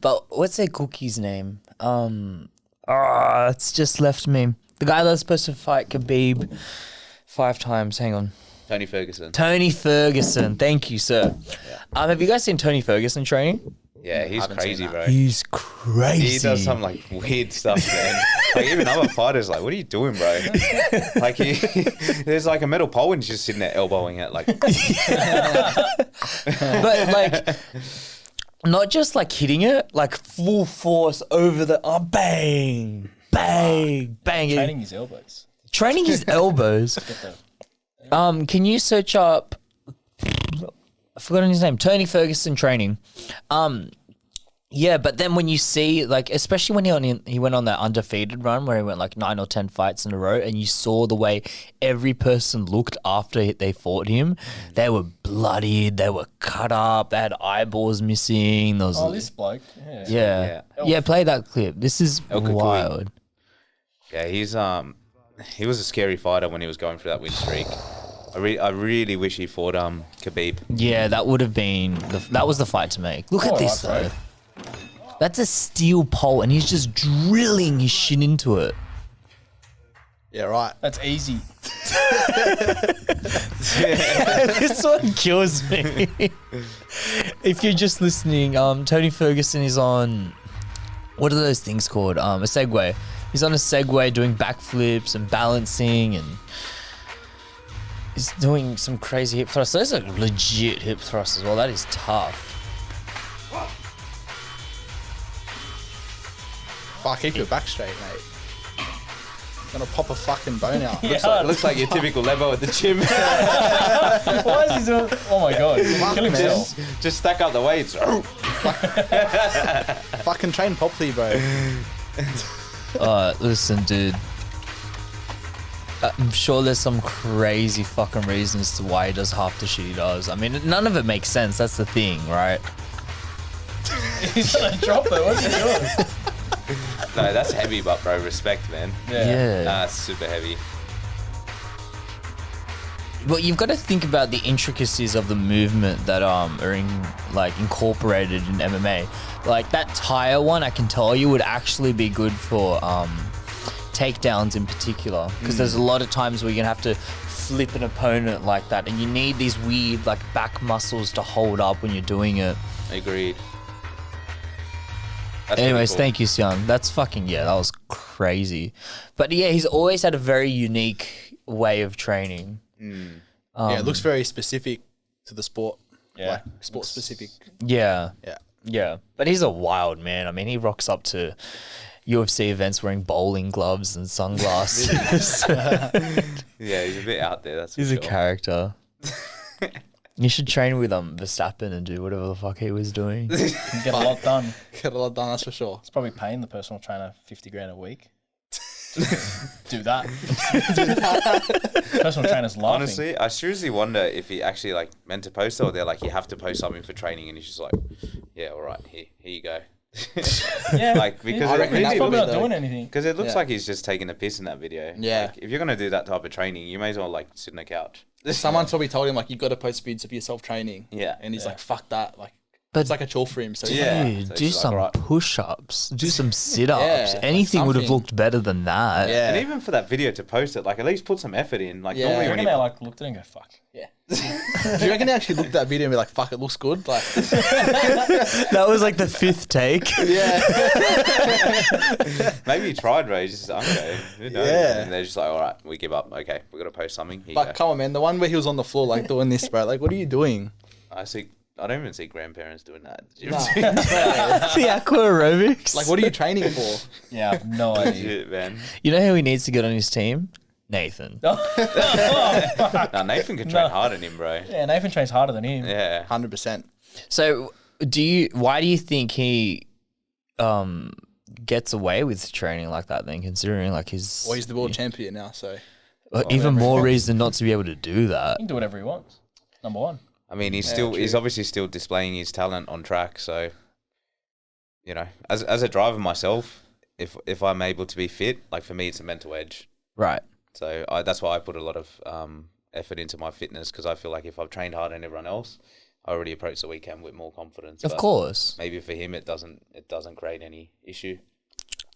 But what's their cookie's name? It's just left me. The guy that's supposed to fight Khabib 5 times. Hang on. Tony Ferguson. Tony Ferguson. Thank you, sir. Have you guys seen Tony Ferguson training? Yeah, he's haven't seen crazy, that. bro. He's crazy. He does some like weird stuff, man. Like even other fighters, like, what are you doing, bro? Like there's like a metal pole and he's just sitting there elbowing it, like. But like, not just like hitting it, like full force over the bang, bang, bang. Training his elbows. Training his elbows. Get the Can you search up? I forgot his name. Tony Ferguson training. Yeah, but then when you see, like, especially when he went on that undefeated run where he went like 9 or 10 fights in a row, and you saw the way every person looked after they fought him, they were bloodied, they were cut up, they had eyeballs missing. There was, this bloke. Yeah. yeah, play that clip. This is Kukui. wild. Yeah, he was a scary fighter when he was going through that win streak. I really wish he fought Khabib. Yeah, that would have been that was the fight to make. Look at this Alright, though. That's a steel pole, and he's just drilling his shit into it. Yeah, right. That's easy. This one kills me. If you're just listening, Tony Ferguson is on, what are those things called? A Segway. He's on a Segway doing backflips and balancing, and he's doing some crazy hip thrusts. Those are legit hip thrusts as well. That is tough. Fuck, keep your back straight, mate. Gonna pop a fucking bone out. Looks like your typical Lebo at the gym. Why is he doing? Oh my god, he's Fuck, killing man. himself. Just stack up the weights. Fucking train properly, bro. Listen, dude. I'm sure there's some crazy fucking reasons to why he does half the shit he does. I mean, none of it makes sense. That's the thing, right? He's gonna drop it. What's he doing? No, that's heavy, but bro, respect, man. Yeah. That's super heavy. But you've got to think about the intricacies of the movement that are incorporated in MMA. Like that tire one, I can tell you would actually be good for takedowns in particular, because there's a lot of times where you're gonna have to flip an opponent like that, and you need these weird like back muscles to hold up when you're doing it. Agreed. That's Anyways, cool. thank you, Sion. That's fucking, that was crazy. But yeah, he's always had a very unique way of training. Yeah, it looks very specific to the sport. Yeah. Like, sport specific. Yeah. Yeah. Yeah. But he's a wild man. I mean, he rocks up to UFC events wearing bowling gloves and sunglasses. Yeah, he's a bit out there. That's He's for a sure. character. You should train with Verstappen and do whatever the fuck he was doing. Get a lot done. Get a lot done, that's for sure. It's probably paying the personal trainer $50,000 a week. Do that. Personal trainer's laughing. Honestly, I seriously wonder if he actually like meant to post it, or they're like, you have to post something for training, and he's just like, yeah, all right, here you go. Yeah, Like, because I it reckon he's that's really probably probably not though. doing anything. because it looks Yeah. like he's just taking a piss in that video. Yeah. Like, if you're gonna do that type of training, you may as well like sit on a couch. Someone probably told him, like, you got to post vids of yourself training. Yeah. And he's like, fuck that. Like, But- it's like a chore for him. So he's Yeah. like, Dude, So do it's like, some alright. push-ups. Do some sit-ups. Yeah, Anything would have something. looked better than that. yeah. And even for that video to post it, like at least put some effort in. Like Yeah. normally I when reckon you they like looked at it and go, fuck. Yeah. Do you reckon they actually looked at that video and be like, fuck, it looks good? Like, That was like the fifth take. yeah. maybe he tried, bro. He's just okay. Who knows? Yeah. And they're just like, all right, we give up. Okay, we got to post something. Here you But go. come on, man. The one where he was on the floor, like, doing this, bro. Like, what are you doing? I don't even see grandparents doing that. The aqua aerobics. Like, what are you training for? Yeah, I have no idea. Shit, man. You know who he needs to get on his team? Nathan. Now Nathan can train harder than him, bro. Yeah, Nathan trains harder than him. Yeah. 100%. So, why do you think he gets away with training like that then, considering like his Well, he's the world champion now, so. even more reason not to be able to do that. He can do whatever he wants. Number one. I mean, he's true. obviously still displaying his talent on track. So, you know, as a driver myself, if I'm able to be fit, like for me, it's a mental edge. Right. So that's why I put a lot of effort into my fitness, because I feel like if I've trained harder than everyone else, I already approach the weekend with more confidence. Of But course. maybe for him it doesn't create any issue.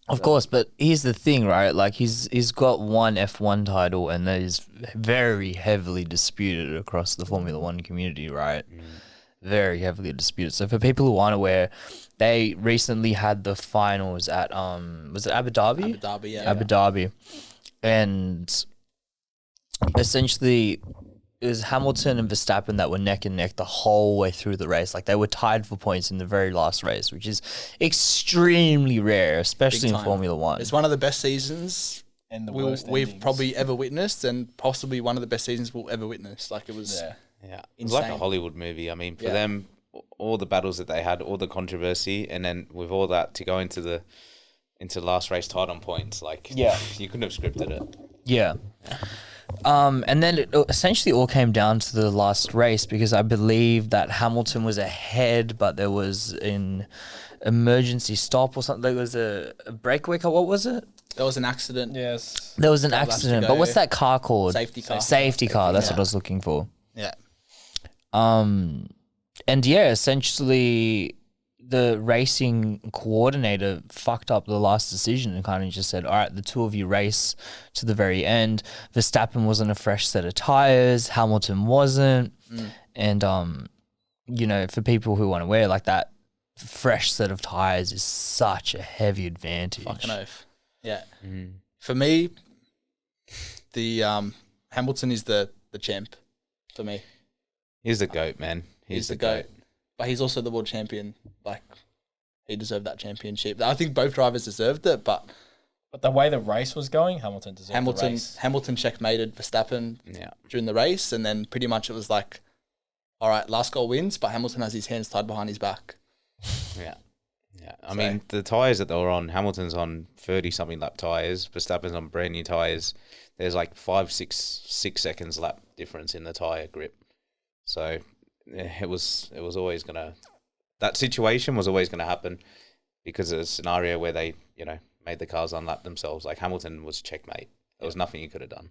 Of course, but here's the thing, right? Like he's got one F1 title, and that is very heavily disputed across the Formula One community, right? Very heavily disputed. So for people who aren't aware, they recently had the finals at was it Abu Dhabi? Abu Dhabi, yeah. Abu Dhabi, and essentially it was Hamilton and Verstappen that were neck and neck the whole way through the race. Like they were tied for points in the very last race, which is extremely rare, especially Big in time. Formula One. It's one of the best seasons And the we've worst endings. probably ever witnessed, and possibly one of the best seasons we'll ever witness. Like, it was. Yeah. Yeah, it's like a Insane. Hollywood movie. I mean, for Yeah. them, all the battles that they had, all the controversy, and then with all that to go into the last race tied on points, like Yeah. you couldn't have scripted it. Yeah. And then it essentially all came down to the last race, because I believe that Hamilton was ahead, but there was an emergency stop or something. There was a breakaway car. What was it? There was an accident. Yes. There was an laps to accident. go. But what's that car called? Safety car. Safety car. That's what I was looking for. Yeah. And yeah, essentially the racing coordinator fucked up the last decision and kind of just said, all right, the two of you race to the very end. Verstappen was on a fresh set of tires. Hamilton wasn't. And, you know, for people who aren't aware, like that fresh set of tires is such a heavy advantage. Fucking oath. Yeah. For me, the Hamilton is the champ for me. He's the GOAT, man. He's the GOAT. But he's also the world champion. Like, he deserved that championship. I think both drivers deserved it, but the way the race was going, Hamilton deserved the race. Hamilton checkmated Verstappen during the race, and then pretty much it was like, all right, last goal wins, but Hamilton has his hands tied behind his back. Yeah. I mean, the tyres that they were on, Hamilton's on 30-something lap tyres, Verstappen's on brand new tyres. There's like 6 seconds lap difference in the tyre grip. So it was always going to... That situation was always going to happen because of a scenario where they, made the cars unlap themselves. Like Hamilton was checkmate. There was nothing you could have done.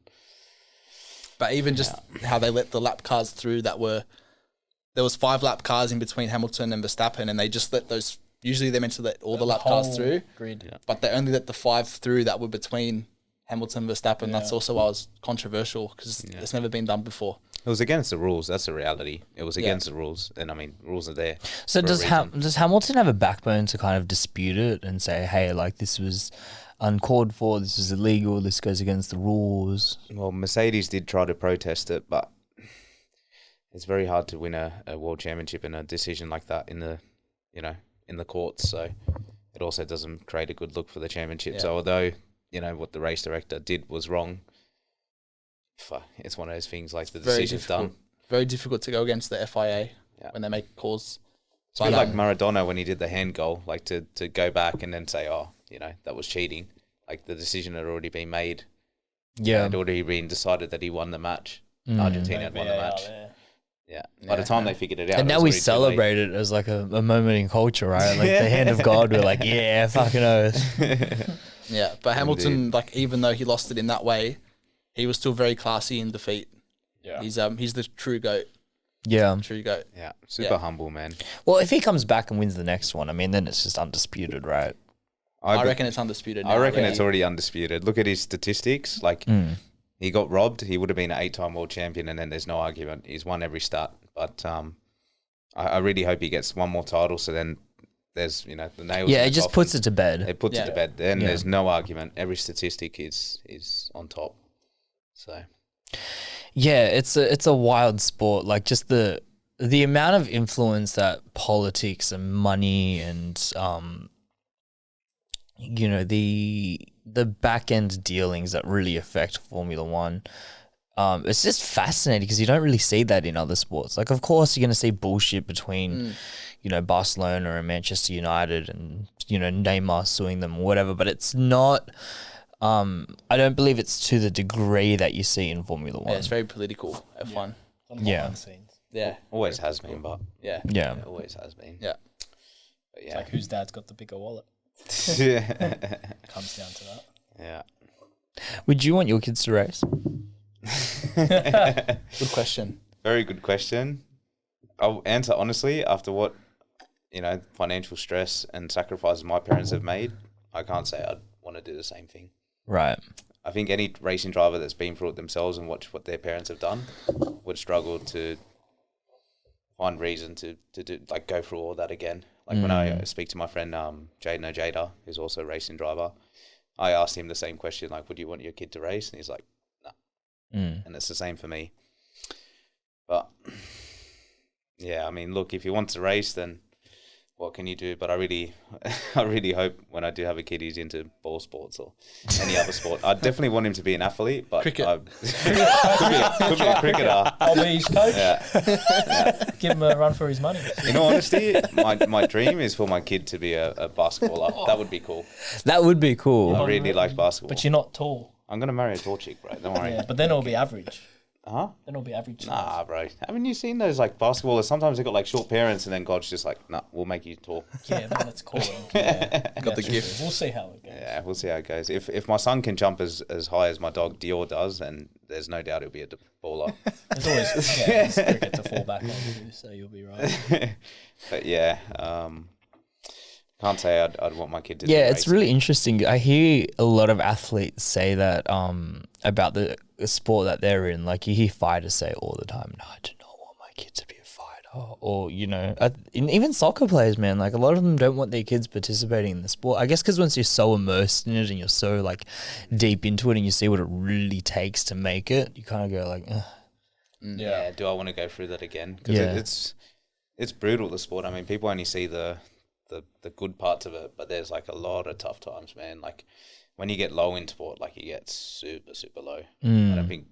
But even just how they let the lap cars through there was 5 lap cars in between Hamilton and Verstappen, and they just let those, usually they're meant to let all the lap cars through, but they only let the 5 through that were between Hamilton and Verstappen. Yeah. That's also why it was controversial, because it's never been done before. It was against the rules. That's the reality. It was against the rules, and I mean, rules are there. So does Hamilton have a backbone to kind of dispute it and say, hey, like this was uncalled for, this is illegal, this goes against the rules? Well, Mercedes did try to protest it, but it's very hard to win a world championship in a decision like that in the courts. So it also doesn't create a good look for the championship. Yeah. So although what the race director did was wrong, it's one of those things, like the decision's done. Very difficult to go against the FIA when they make calls. It's like Maradona when he did the hand goal, like to go back and then say, that was cheating. Like the decision had already been made. Yeah. It had already been decided that he won the match. Argentina had won the match. Yeah. By the time they figured it out, and now we celebrate it as like a moment in culture, right? Like the hand of God. We're like, yeah, fucking oath. Yeah, but Hamilton, like even though he lost it in that way, he was still very classy in defeat. Yeah, he's the true GOAT. Yeah, true GOAT. Yeah, super humble, man. Well, if he comes back and wins the next one, I mean, then it's just undisputed, right? I reckon it's undisputed now. I reckon it's already undisputed. Look at his statistics. Like, he got robbed. He would have been an 8-time world champion, and then there's no argument. He's won every start. But I really hope he gets one more title, so then there's, the nails. Yeah, it just puts it to bed. It puts it to bed. Then there's no argument. Every statistic is on top. So... Yeah, it's a wild sport. Like just the amount of influence that politics and money and the back end dealings that really affect Formula One. It's just fascinating because you don't really see that in other sports. Like, of course, you're going to see bullshit between, Barcelona and Manchester United and, Neymar suing them or whatever, but it's not... I don't believe it's to the degree that you see in Formula One. Yeah, it's very political, F1. Yeah. Yeah. Always has been, but... Yeah. Yeah. It always has been. Yeah. But it's like whose dad's got the bigger wallet. Yeah. Comes down to that. Yeah. Would you want your kids to race? Good question. Very good question. I'll answer honestly after what, financial stress and sacrifices my parents have made. I can't say I'd want to do the same thing. Right. I think any racing driver that's been through it themselves and watched what their parents have done would struggle to find reason to do, like, go through all that again. Like when I speak to my friend Jaden Ojeda, who's also a racing driver, I asked him the same question, like, would you want your kid to race? And he's like, no. And it's the same for me. But yeah, I mean, look, if he wants to race, then what can you do? But I really hope when I do have a kid, he's into ball sports or any other sport. I definitely want him to be an athlete, but cricket. Could be a cricketer. I'll be his coach. Yeah. Give him a run for his money. In all honesty, my dream is for my kid to be a basketballer. That would be cool. That would be cool. I really like basketball. But you're not tall. I'm gonna marry a tall chick, bro. Don't worry. Yeah, but then it'll be average. Huh? Then it'll be average. Nah, bro. Haven't you seen those like basketballers? Sometimes they got like short parents, and then God's just like, nah, we'll make you tall. Yeah, man, that's cool. Got the gift. We'll see how it goes. Yeah, we'll see how it goes. If my son can jump as high as my dog Dior does, then there's no doubt he'll be a baller. There's always there's cricket to fall back on too, so you'll be right. But yeah, can't say I'd want my kid to. Yeah, it's really interesting. I hear a lot of athletes say that about the sport that they're in. Like you hear fighters say all the time, "No, I do not want my kid to be a fighter." Or even soccer players, man. Like a lot of them don't want their kids participating in the sport. I guess because once you're so immersed in it and you're so like deep into it and you see what it really takes to make it, you kind of go like, ugh. Yeah. Do I want to go through that again? Because it's brutal, the sport. I mean, people only see the the good parts of it, but there's like a lot of tough times, man. Like when you get low in sport, like you get super, super low. I don't think,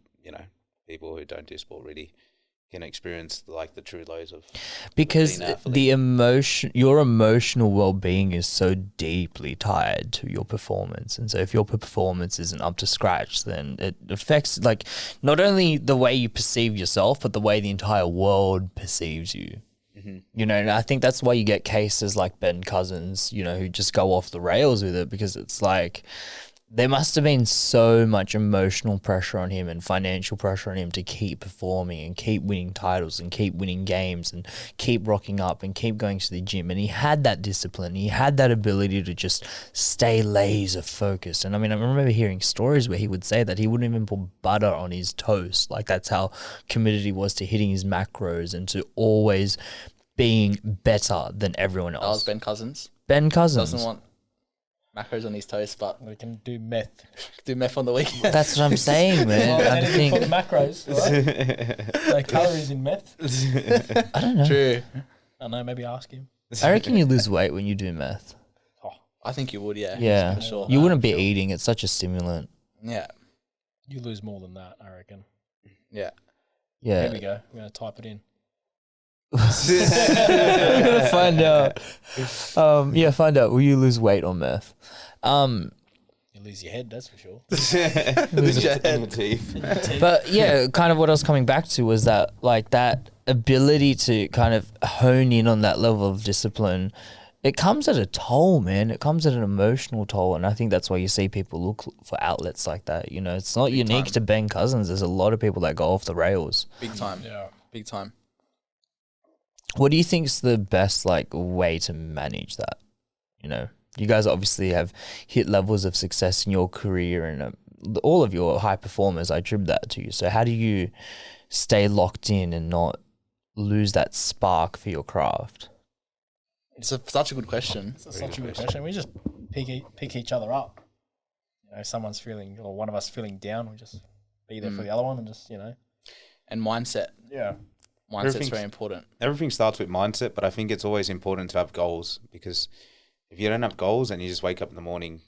people who don't do sport really can experience like the true lows of because being an athlete. your emotional well-being is so deeply tied to your performance, and so if your performance isn't up to scratch, then it affects like not only the way you perceive yourself but the way the entire world perceives you. And I think that's why you get cases like Ben Cousins, who just go off the rails with it, because it's like there must have been so much emotional pressure on him and financial pressure on him to keep performing and keep winning titles and keep winning games and keep rocking up and keep going to the gym. And he had that discipline. He had that ability to just stay laser focused. And I mean, I remember hearing stories where he would say that he wouldn't even put butter on his toast. Like that's how committed he was to hitting his macros and to always being better than everyone else. That was Ben Cousins. Ben Cousins. Doesn't want macros on his toast, but We can do meth. do meth on the weekend. That's what I'm saying, man. Well, I anything for the think, macros, right? No calories in meth. I don't know. True. I don't know, maybe ask him. I reckon you lose weight when you do meth. I think you would, yeah. Yeah. For sure. You wouldn't be eating. It's such a stimulant. Yeah. You lose more than that, I reckon. Yeah. Yeah. Here we go. We're going to type it in. We're gonna find out. Find out. Will you lose weight on meth? You lose your head, that's for sure. Lose your head. Teeth. But yeah, kind of what I was coming back to was that like that ability to kind of hone in on that level of discipline. It comes at a toll, man. It comes at an emotional toll, and I think that's why you see people look for outlets like that. It's not unique to Ben Cousins. There's a lot of people that go off the rails. Big time. Yeah. Big time. What do you think's the best like way to manage that? You guys obviously have hit levels of success in your career, and all of your high performers, I attribute that to you. So how do you stay locked in and not lose that spark for your craft? It's such a good question. That's such a good question. We just pick each other up. Someone's feeling, or one of us feeling down, we just be there for the other one and just, And mindset. Yeah. Mindset's very important. Everything starts with mindset, but I think it's always important to have goals, because if you don't have goals and you just wake up in the morning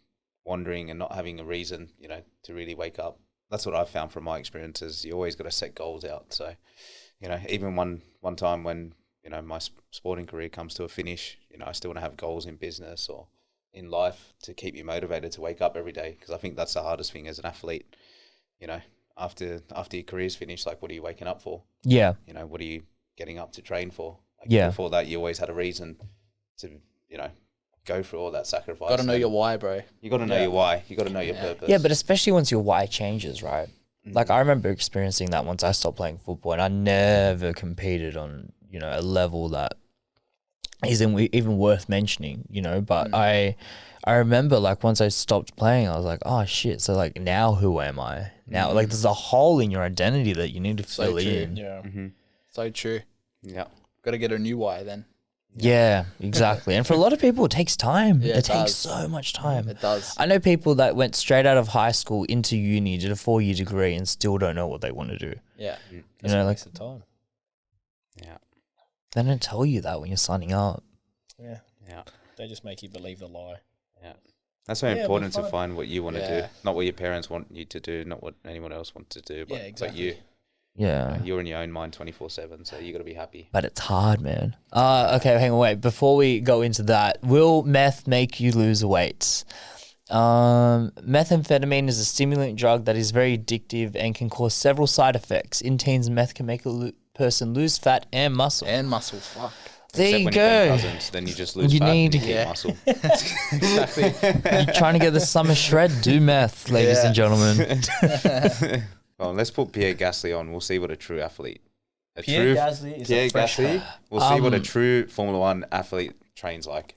wandering and not having a reason, to really wake up, that's what I've found from my experiences. You always got to set goals out. So, even one time when, my sporting career comes to a finish, I still want to have goals in business or in life to keep you motivated to wake up every day. Because I think that's the hardest thing as an athlete, after your career's finished, like what are you waking up for? Yeah. What are you getting up to train for? Like Yeah. Before that, you always had a reason to, go through all that sacrifice. Got to know your why, bro. You got to know your why. You got to know your purpose. Yeah, but especially once your why changes, right? Like I remember experiencing that once I stopped playing football, and I never competed on, a level that isn't even worth mentioning, but I remember like once I stopped playing, I was like, oh shit. So like now who am I? Now like there's a hole in your identity that you need to fill true. in. Yeah. So true. Yeah. Got to get a new why then. Yeah, exactly. And for a lot of people, it takes time. Yeah, it it takes does. so much time. It does. I know people that went straight out of high school into uni, did a 4-year degree, and still don't know what they want to do. Yeah. That's a like waste of time. Yeah. they don't tell you that when you're signing up. Yeah. Yeah. They just make you believe the lie. Yeah. That's very Yeah, important but to find what you want to Yeah. do, not what your parents want you to do, not what anyone else wants to do, but, Yeah, exactly. but you. Yeah. You're in your own mind 24/7, so you got to be happy. But it's hard, man. Okay, hang on, wait. Before we go into that, will meth make you lose weight? Methamphetamine is a stimulant drug that is very addictive and can cause several side effects. In teens, meth can make a person lose fat and muscle. And muscle. Fuck. There Except you when you're Ben go. Cousins, then you just lose You fat need- and you Yeah. get muscle. Exactly. You're trying to get the summer shred? Do meth, ladies and gentlemen. Well, let's put Pierre Gasly on. We'll see what a true athlete. Pierre Gasly is a Pierre fresh Gasly. We'll see what a Um, true Formula One athlete trains like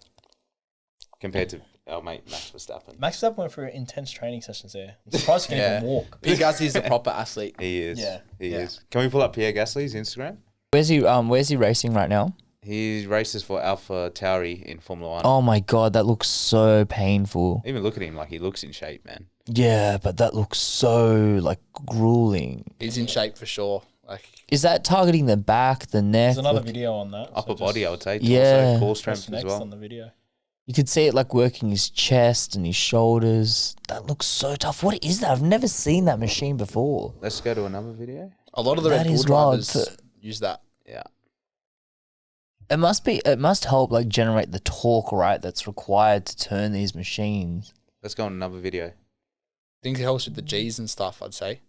compared to our mate Max Verstappen. Max Verstappen went through intense training sessions there. I'm surprised he can Yeah. even walk. Big Guzzy's the proper athlete. He is. Yeah. He Yeah. is. Can we pull up Pierre Gasly's Instagram? Where's he racing right now? He races for Alpha Tauri in Formula One. Oh my god, that looks so painful. Even look at him, like he looks in shape, man. Yeah, but that looks so like grueling. He's in shape for sure. Like Is that targeting the back, the neck? There's another Like- video on that. Upper body, I would say. Yeah. Also, core Press strength as next well. on the video. You could see it like working his chest and his shoulders. That looks so tough. What is that? I've never seen that machine before. Let's go to another video. A lot of the That Red Bull is wild. drivers use that. Yeah. It must help like generate the torque, right? That's required to turn these machines. Let's go on another video. I think it helps with the G's and stuff, I'd say.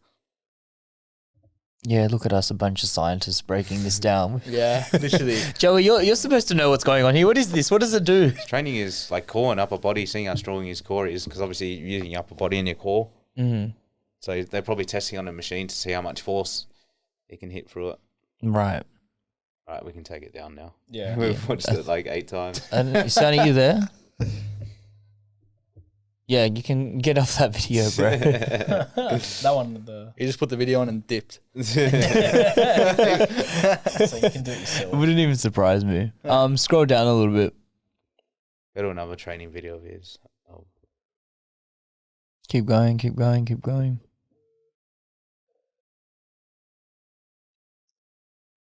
Yeah, look at us, a bunch of scientists breaking this down. Yeah, literally. Joey, you're supposed to know what's going on here. What is this? What does it do? Training is like core and upper body, seeing how strong his core is, because obviously you're using your upper body and your core. Mm-hmm. So they're probably testing on a machine to see how much force he can hit through it. Right. Right, we can take it down now. Yeah. We've watched it like 8 times. And Sonny, you there? Yeah, you can get off that video, bro. That one, He just put the video on and dipped. so you can do it It yourself. wouldn't even surprise me. Scroll down a little bit. Go to another training video of his. Oh. Keep going, keep going, keep going.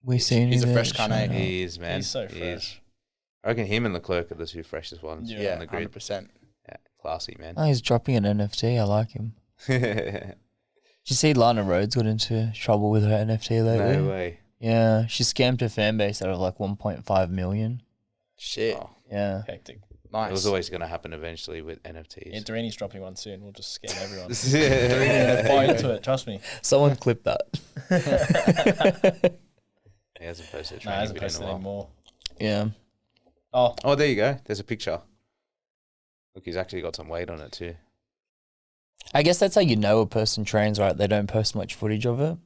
We seen He's you a there, fresh carnet. Shona. He is, man. He's so He is. fresh. I reckon him and Leclerc are the 2 freshest ones Yeah, on the grid. 100%. Yeah, classy, man. Oh, he's dropping an NFT. I like him. Did you see Lana Rhodes got into trouble with her NFT lately? No way. Yeah, she scammed her fan base out of like 1.5 million. Shit. Oh, Yeah. Hectic. Nice. it was always going to happen eventually with NFTs. Yeah, Dirini's dropping one soon. We'll just scam everyone. Yeah. Buy into it, trust me. Someone clip that. He hasn't posted a No, training it hasn't video in posted a while. anymore. Yeah. Oh, Oh, there you go. There's a picture. Look, he's actually got some weight on it too. I guess that's how you know a person trains, right? They don't post much footage of it.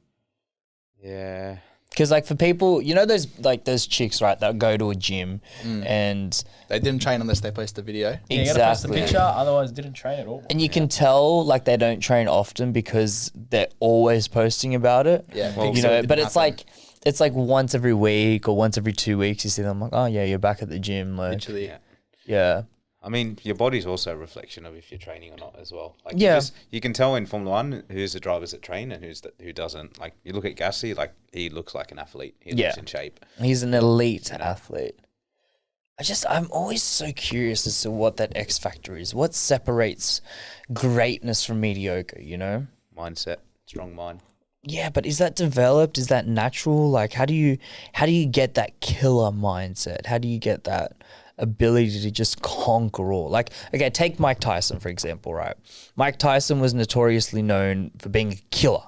Yeah. Because like for people, you know those chicks, right, that go to a gym and They didn't train unless they post a video. yeah, you gotta post the exactly. picture, otherwise didn't train at all. And you can tell like they don't train often because they're always posting about it. Yeah. Well, You so it know, didn't but it's happen. like once every week or once every 2 weeks you see them like, oh yeah, you're back at the gym. Like, Literally. Yeah. yeah. I mean, your body's also a reflection of if you're training or not as well. Like Yeah. you can tell in Formula One who's the drivers that train and who doesn't. Like you look at Gasly, like he looks like an athlete. He Yeah. looks in shape. He's an elite athlete. I'm always so curious as to what that X factor is. What separates greatness from mediocre, you know? Mindset, strong mind. Yeah, but is that developed? Is that natural? Like how do you get that killer mindset? How do you get that ability to just conquer all? Like, okay, take Mike Tyson, for example, right? Mike Tyson was notoriously known for being a killer,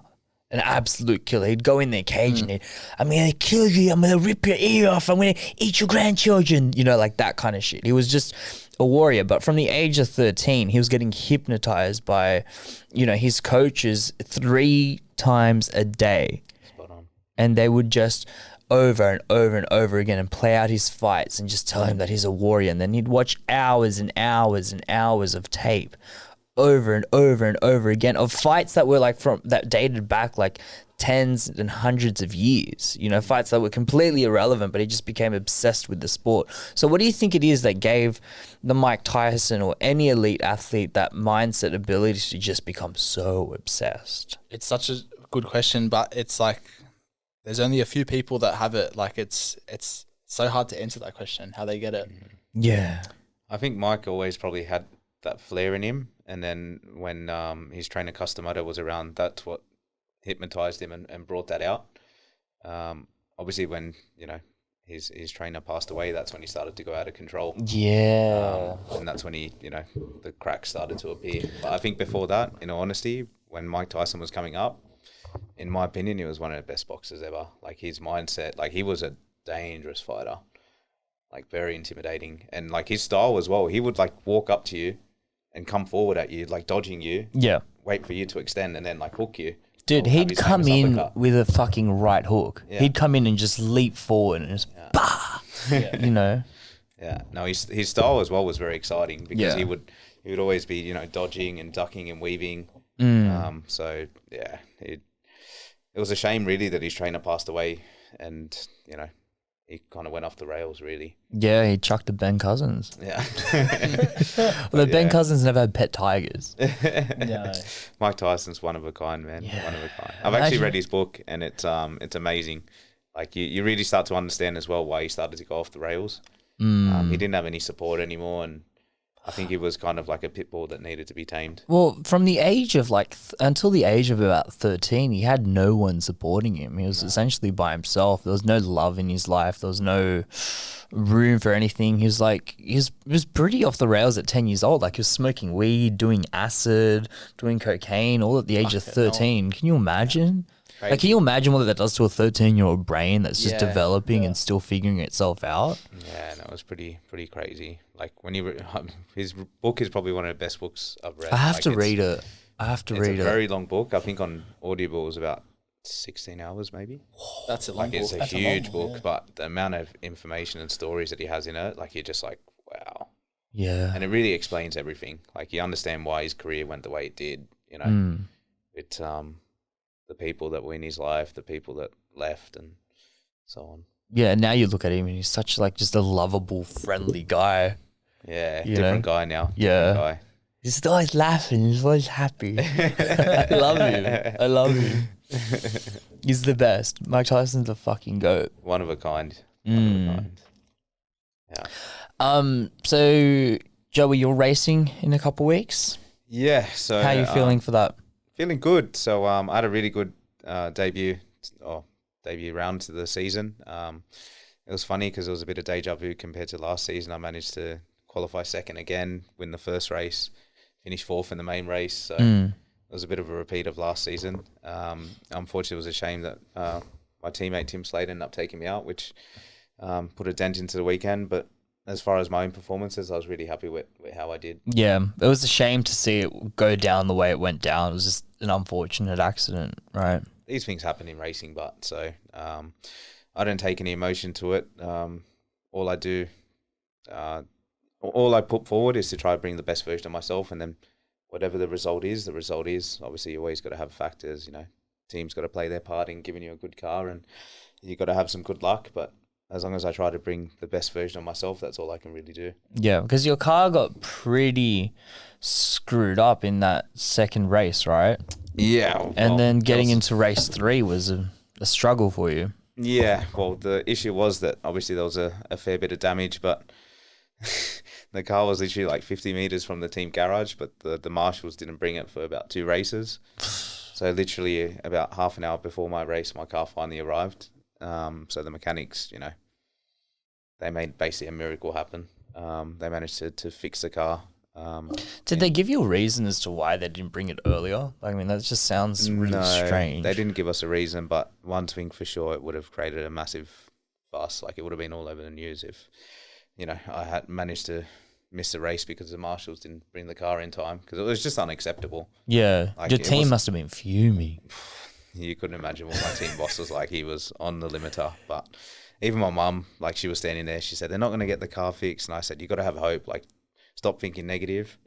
an absolute killer. He'd go in their cage and I'm going to kill you. I'm going to rip your ear off. I'm going to eat your grandchildren. You know, like that kind of shit. He was just a warrior. But from the age of 13, he was getting hypnotized by, you know, his coaches 3 times a day. Spot on. And they would just over and over and over again and play out his fights and just tell him that he's a warrior. And then he'd watch hours and hours and hours of tape over and over and over again of fights that were like that dated back like tens and hundreds of years, you know, fights that were completely irrelevant, but he just became obsessed with the sport. So what do you think it is that gave the Mike Tyson or any elite athlete that mindset ability to just become so obsessed? It's such a good question, but it's like there's only a few people that have it. Like it's so hard to answer that question, how they get it. Yeah. I think Mike always probably had that flair in him, and then when his trainer Customoto was around, that's what hypnotized him and brought that out. Obviously, when his trainer passed away, that's when he started to go out of control. Yeah. And that's when the cracks started to appear. But I think before that, in all honesty, when Mike Tyson was coming up, in my opinion, he was one of the best boxers ever. Like his mindset, like he was a dangerous fighter, like very intimidating, and like his style as well. He would like walk up to you and come forward at you, like dodging you. Yeah. Wait for you to extend and then like hook you. Dude, Or have he'd his come famous in uppercut. with a fucking right hook. Yeah. He'd come in and just leap forward and just bah, you know. Yeah, no, his style as well was very exciting because Yeah. he would always be dodging and ducking and weaving. So yeah, it was a shame really that his trainer passed away, and he kind of went off the rails really. Yeah, he chucked the Ben Cousins. Yeah, Well, the Ben yeah. Cousins never had pet tigers. No. Mike Tyson's one of a kind, man. Yeah. One of a kind. I've actually read his book, and it's amazing. Like you really start to understand as well why he started to go off the rails. He didn't have any support anymore, and I think he was kind of like a pit bull that needed to be tamed. Well, from the age of until the age of about 13, he had no one supporting him. He was essentially by himself. There was no love in his life. There was no room for anything. He was pretty off the rails at 10 years old. Like, he was smoking weed, doing acid, doing cocaine, all at the age of 13. Can you imagine? Like, can you imagine what that does to a 13-year-old brain that's just developing and still figuring itself out? Yeah, no, it was pretty crazy. Like, when his book is probably one of the best books I've read. I have to read it. It's a very long book. I think on Audible it was about 16 hours maybe. That's a long book. It's a huge book, but the amount of information and stories that he has in it, like, you're just like, wow. Yeah. And it really explains everything. Like, you understand why his career went the way it did, you know. It the people that were in his life, the people that left, and so on. Yeah, and now you look at him and he's such just a lovable, friendly guy. Yeah, You different know? guy now. Yeah. Different guy. He's always laughing. He's always happy. I love him. I love him. He's the best. Mike Tyson's the fucking GOAT. One of a kind. One of a kind. Yeah. So, Joey, you're racing in a couple weeks. Yeah. So how are you feeling for that? Feeling good. So I had a really good debut round to the season. It was funny because it was a bit of deja vu compared to last season. I managed to qualify second again, win the first race, finish fourth in the main race. So it was a bit of a repeat of last season. Unfortunately, it was a shame that my teammate Tim Slade ended up taking me out, which put a dent into the weekend. But as far as my own performances, I was really happy with how I did. Yeah, it was a shame to see it go down the way it went down. It was just an unfortunate accident, right? These things happen in racing, but so I don't take any emotion to it. All I put forward is to try to bring the best version of myself, and then whatever the result is, the result is. Obviously, you always got to have factors. You know, teams got to play their part in giving you a good car, and you got to have some good luck. But as long as I try to bring the best version of myself, that's all I can really do. Yeah, because your car got pretty screwed up in that second race, right? Yeah. And then getting into race 3 was a struggle for you. Yeah, well, the issue was that obviously there was a fair bit of damage, but the car was literally like 50 metres from the team garage, but the marshals didn't bring it for about 2 races. So literally about half an hour before my race, my car finally arrived. So the mechanics, you know, they made basically a miracle happen. They managed to fix the car. Did they give you a reason as to why they didn't bring it earlier? I mean, that just sounds really strange. They didn't give us a reason, but one thing for sure, it would have created a massive fuss. Like, it would have been all over the news if, you know, I had managed to miss the race because the marshals didn't bring the car in time, because it was just unacceptable. Yeah, like, your team must have been fuming. You couldn't imagine what my team boss was like. He was on the limiter. But even my mum, like, she was standing there. She said, they're not going to get the car fixed. And I said, you got to have hope. Like, stop thinking negative.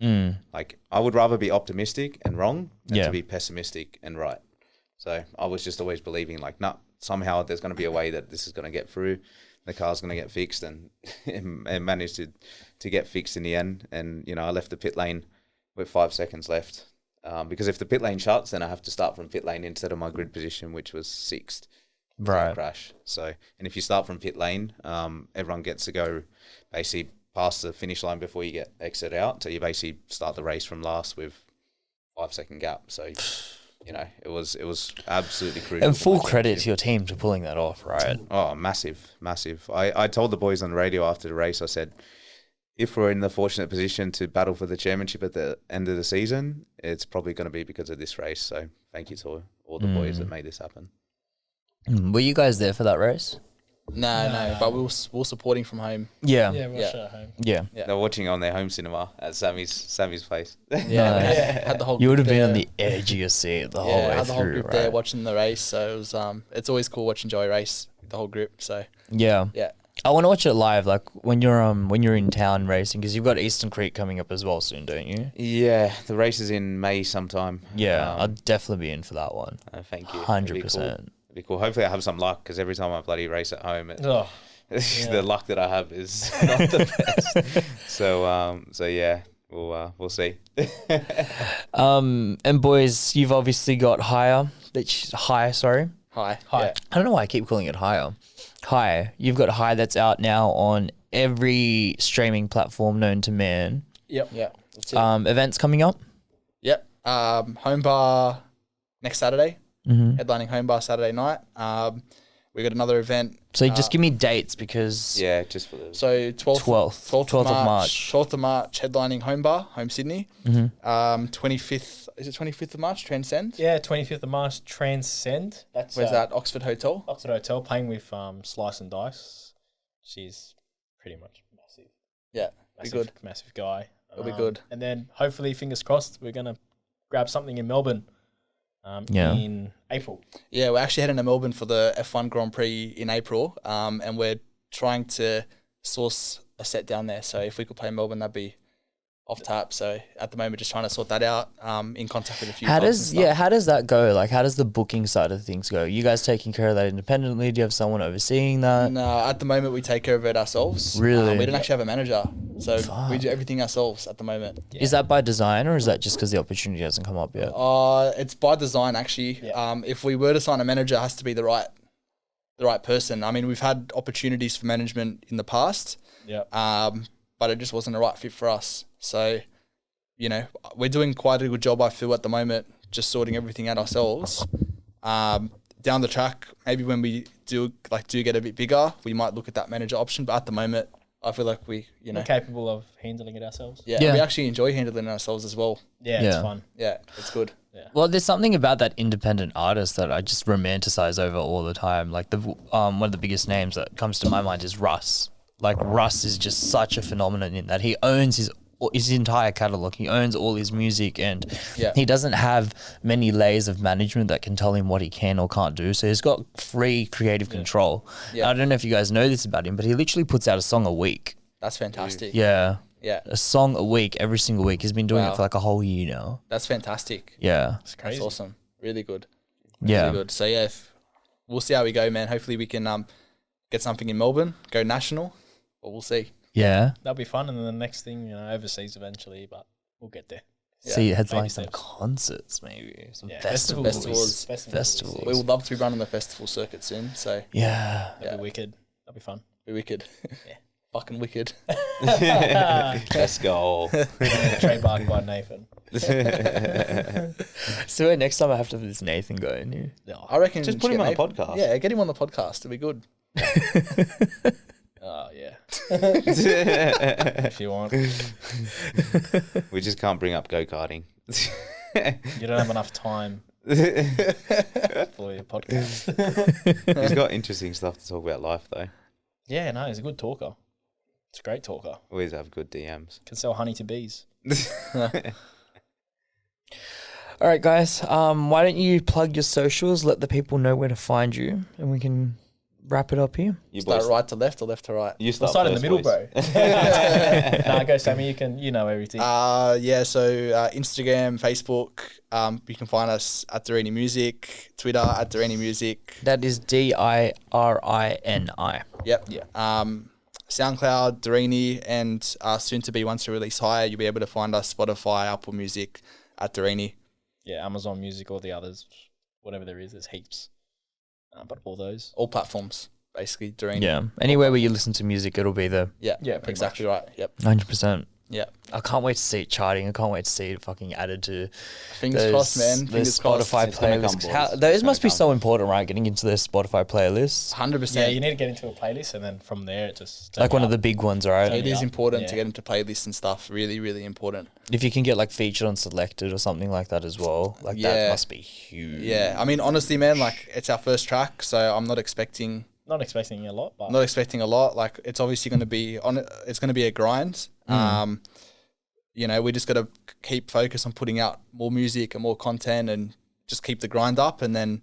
Like, I would rather be optimistic and wrong than to be pessimistic and right. So I was just always believing, like, nah, somehow there's going to be a way that this is going to get through. The car's going to get fixed, and managed to get fixed in the end. And, you know, I left the pit lane with 5 seconds left. Because if the pit lane shuts, then I have to start from pit lane instead of my grid position, which was 6th. Right. Crash. So, and if you start from pit lane, everyone gets to go basically past the finish line before you get exit out. So you basically start the race from last with 5 second gap. So, you know, it was absolutely crucial. And full credit to your team for pulling that off, right? Oh, massive. I told the boys on the radio after the race, I said, if we're in the fortunate position to battle for the championship at the end of the season, it's probably going to be because of this race. So thank you to all the boys that made this happen. Were you guys there for that race? No, but we were supporting from home. Yeah. Yeah, we watched it at home. Yeah. They're watching on their home cinema at Sammy's place. Yeah, had the whole You would have group been on there. the edge of your seat the whole way had the whole through, group right? there watching the race. So it was it's always cool watching Joey race with the whole group. So Yeah. I want to watch it live, like when you're in town racing, because you've got Eastern Creek coming up as well soon, don't you? Yeah, the race is in May sometime. Yeah, I'll definitely be in for that one. Thank you. 100%. It'd be cool. Hopefully I have some luck, because every time I bloody race at home, the luck that I have is not the best. So yeah, we'll see. And boys, you've obviously got Higher. Sorry. Hi. I don't know why I keep calling it Higher. High. You've got High that's out now on every streaming platform known to man. Yep. Yeah, that's it. Events coming up? Yep. Home bar next Saturday. Headlining Home Bar Saturday night. We got another event. So just give me dates because Yeah, just for the. So 12th of March. 12th of March, headlining Home Bar, Home Sydney. 25th, is it 25th of March, Transcend? Yeah, 25th of March, Transcend. That's Where's that? Oxford Hotel? Oxford Hotel, playing with Slice and Dice. She's pretty much massive. Yeah, be good. Massive guy. It'll be good. And then hopefully, fingers crossed, we're going to grab something in Melbourne in April. Yeah, we're actually heading to Melbourne for the F1 Grand Prix in April, and we're trying to source a set down there. So if we could play in Melbourne, that'd be off tap. So at the moment, just trying to sort that out. In contact with a few. how clubs does and stuff. how does that go? Like, how does the booking side of things go? You guys taking care of that independently? Do you have someone overseeing that? No, at the moment we take care of it ourselves. Really? We don't actually have a manager, so we do everything ourselves at the moment. Is that by design or is that just because the opportunity hasn't come up yet? It's by design actually. Yeah. If we were to sign a manager, it has to be the right person. I mean, we've had opportunities for management in the past, Yeah. but it just wasn't the right fit for us. So, you know, we're doing quite a good job, I feel, at the moment, just sorting everything out ourselves. Down the track, maybe when we do get a bit bigger, we might look at that manager option. But at the moment, I feel like we, We're capable of handling it ourselves. yeah, Yeah. we actually enjoy handling it ourselves as well. Yeah, it's Yeah. fun. Yeah, it's good. Well, there's something about that independent artist that I just romanticize over all the time. Like one of the biggest names that comes to my mind is Russ. Like Russ is just such a phenomenon in that he owns his entire catalog. He owns all his music, and he doesn't have many layers of management that can tell him what he can or can't do. So he's got free creative control. Yeah. I don't know if you guys know this about him, but he literally puts out a song a week. That's fantastic. Yeah. Yeah, A song a week, every single week. He's been doing Wow. it for like a whole year now. that's fantastic. Yeah. It's crazy. That's awesome. Really good. Yeah. Really good. So yeah, we'll see how we go, man. Hopefully we can get something in Melbourne, go national, but we'll see. Yeah. That'll be fun. And then the next thing, overseas eventually, but we'll get there. See, it headlining Baby some steps. concerts, maybe some Yeah, festivals. Festivals. We would love to be running the festival circuit soon, so Yeah. That'd be wicked. That'd be fun. be wicked. Yeah. Fucking wicked. Let's go. Trademark by Nathan. So next time I have to have this Nathan go in here. I reckon Just put him on the podcast. Yeah, get him on the podcast. It'd be good. Oh, yeah. If you want. We just can't bring up go-karting. You don't have enough time for your podcast. He's got interesting stuff to talk about life, though. Yeah, no, he's a good talker. It's a great talker. Always have good DMs. Can sell honey to bees. All right, guys. Why don't you plug your socials? Let the people know where to find you, and we can wrap it up here. You Start boys, right to left or left to right? you We'll start start in the first, middle, boys. bro. Nah, go, Sammy. You know everything. Yeah, so Instagram, Facebook, you can find us at Dirini Music, Twitter at Dirini Music. That is Dirini. Yep. Yeah. SoundCloud, Dirini, and soon to be, once we release higher, you'll be able to find us Spotify, Apple Music at Dirini. Yeah, Amazon Music, all the others, whatever there is, there's heaps. But all those. All platforms, basically, Dirini. Yeah. Anywhere where you listen to music, it'll be there. Yeah, Yeah, pretty exactly right. Yep. 100%. Yeah. I can't wait to see it charting. I can't wait to see it fucking added to Fingers crossed, man. the Fingers crossed. Spotify It's gonna come, playlists. boys. Those It's must be gonna so important, right? Getting into their Spotify playlists. 100%. Yeah, you need to get into a playlist, and then from there, it just Like one of the big ones, right? It is Yeah. important to Yeah. get into playlists and stuff. Really, really important. If you can get like featured on Selected or something like that as well, like that Yeah. must be huge. Yeah. I mean, honestly, man, like it's our first track, so I'm not expecting not expecting a lot, but a lot. Like it's obviously going to be it's going to be a grind. You know, we just got to keep focus on putting out more music and more content, and just keep the grind up. And then,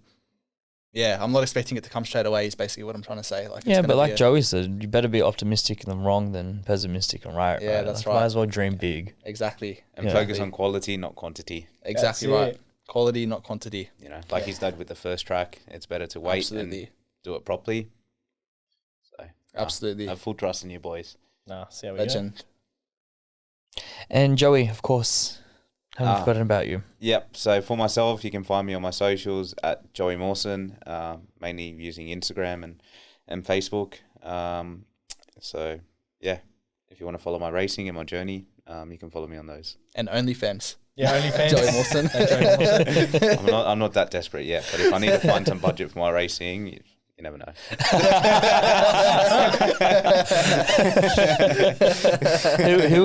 yeah, I'm not expecting it to come straight away. Is basically what I'm trying to say. Like, it's Yeah, gonna but be like Joey said, you better be optimistic and wrong than pessimistic and right. Yeah, right? that's Like, right. Might as well dream big. exactly, And Yeah. focus on quality, not quantity. exactly That's right. it. Quality, not quantity. You know, like he's done with the first track, it's better to wait Absolutely, and do it properly. So, absolutely, I have full trust in you boys. nah, see how we legend. And Joey, of course, haven't forgotten about you. Yep. So for myself, you can find me on my socials at Joey Mawson, mainly using Instagram and Facebook. So yeah, if you want to follow my racing and my journey, you can follow me on those. And OnlyFans. Yeah, OnlyFans. Joey Mawson. I'm not that desperate yet, but if I need to find some budget for my racing, you never know. Who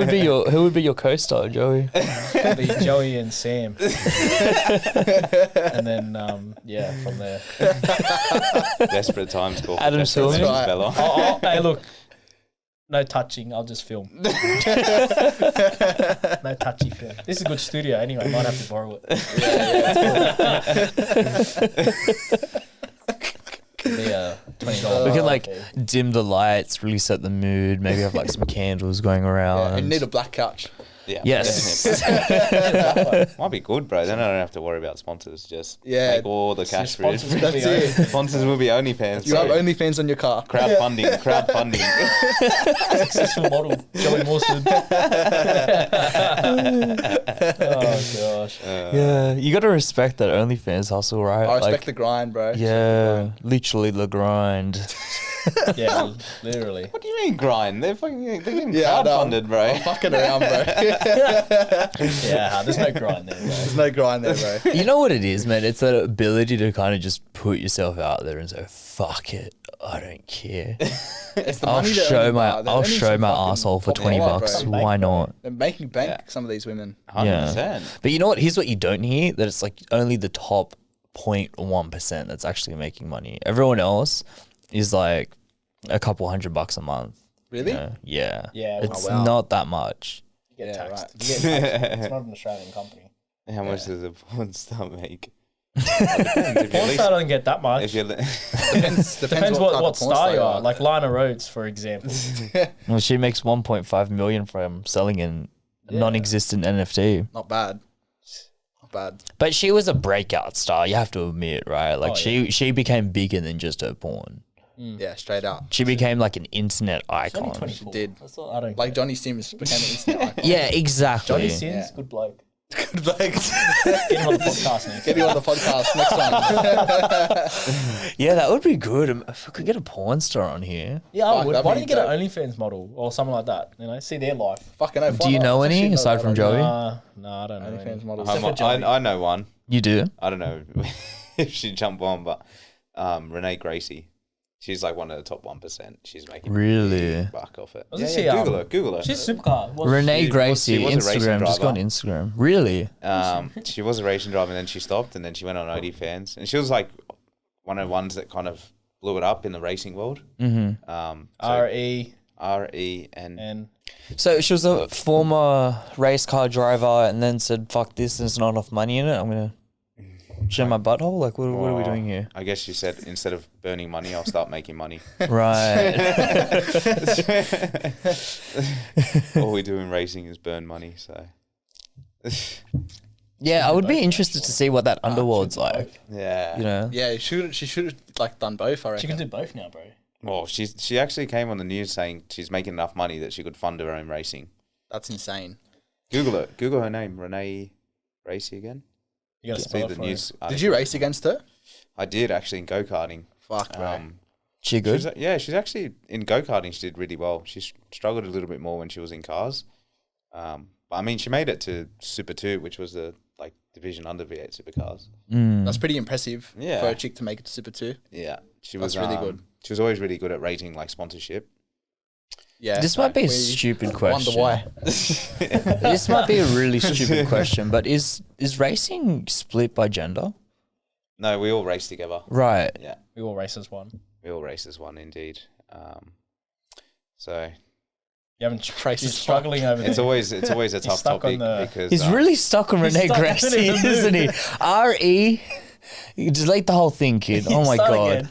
would be your co-star, Joey? Be Joey and Sam. And then from there. Desperate times call for Adam desperate Silver. measures, Bella. Hey, look. No touching. I'll just film. No touchy film. This is a good studio anyway. Might have to borrow it. $20. We can dim the lights, really set the mood. Maybe have some candles going around. Yeah, you need a black couch. Yeah. Yes. Might be good, bro. Then I don't have to worry about sponsors. Just Yeah. make all the cash for it. Sponsors will That's be it. Sponsors will be OnlyFans. You have OnlyFans on your car. Crowdfunding. successful model, Joey Mawson. Oh gosh. Yeah, you got to respect that OnlyFans hustle, right? I respect the grind, bro. Yeah, literally the grind. Yeah, literally. What do you mean grind? They're getting Yeah, I know. crowdfunded, bro. I'm fucking around, bro. Yeah, there's no grind there, bro. There's no grind there, bro. You know what it is, man? It's that ability to kind of just put yourself out there and say, "Fuck it, I don't care. It's the I'll money they're show earning, my bro. They're I'll earning show some my fucking asshole for top $20 dollar, bucks. bro. Why not?" They're making bank, some of these women. 100%. But you know what? Here's what you don't hear: that it's only the top 0.1% that's actually making money. Everyone else is a couple $100 a month. Really? You know? Yeah. Yeah, It's wow. not that much. You get Yeah, taxed. right. You get taxed. It's not an Australian company. How much does a porn star make? Porn star don't get that much. If you're Depends Depends type what of porn star you are. are. Like Lana Rhodes, for example. Well, she makes 1.5 million from selling a non-existent NFT. Not bad. Not bad. But she was a breakout star, you have to admit, right? She became bigger than just her porn. Yeah, straight out. She became an internet icon. 24. did. That's all, I don't Like care. Johnny Sims became an instant icon. Yeah, exactly. Johnny Sins, Yeah. good bloke. Good like, Get him on the podcast next. get you on the podcast next time. Yeah, that would be good. If we could get a porn star on here. Yeah, I Fuck, would. that'd Why be don't you get an dope. OnlyFans model or something like that? See their life. Fucking hell. Do you know any aside from Joey? No, I don't know. OnlyFans any. models. Except for Joey. I know one. You do? I don't know if she'd jump on, but Renee Gracie. She's one of the top 1%. She's making Really? big buck off it. Wasn't Yeah, she, yeah, Google her. She's a supercar. Renee she Gracie, was a racing Instagram. Just go on driver. Instagram. Really? She was a racing driver, and then she stopped, and then she went on OnlyFans, and she was one of the ones that kind of blew it up in the racing world. Mm-hmm. REN. And So she was a former race car driver and then said, "Fuck this, there's not enough money in it. I'm going to show my butthole." What are we doing here? I guess she said instead of burning money, I'll start making money. Right. All we do in racing is burn money. So Yeah, I would be interested to see what that underworld's like. yeah, You know? Yeah, she should have done both, I reckon. she can do both now, bro. Well, she actually came on the news saying she's making enough money that she could fund her own racing. That's insane. Google it. Google her name, Renee Gracie again. You got to See spell it the for her. news. Did you race against her? I did actually in go karting. Fuck, bro. She good? She's actually in go karting. She did really well. She struggled a little bit more when she was in cars. But I mean, she made it to Super 2, which was the division under V8 supercars. That's pretty impressive Yeah. for a chick to make it to Super 2. Yeah, she That's was really good. She was always really good at rating sponsorship. Yeah. This might be a we stupid question. Wonder why. This might be a really stupid question, but is racing split by gender? No, we all race together. Right. Yeah, We all race as one. we all race as one indeed. So You haven't Race you're as struggling over there. it's always a tough stuck on topic the- because He's really stuck on Renee stuck Gracie, in the isn't he? R-E. You delete the whole thing, kid. Oh my Start God. again.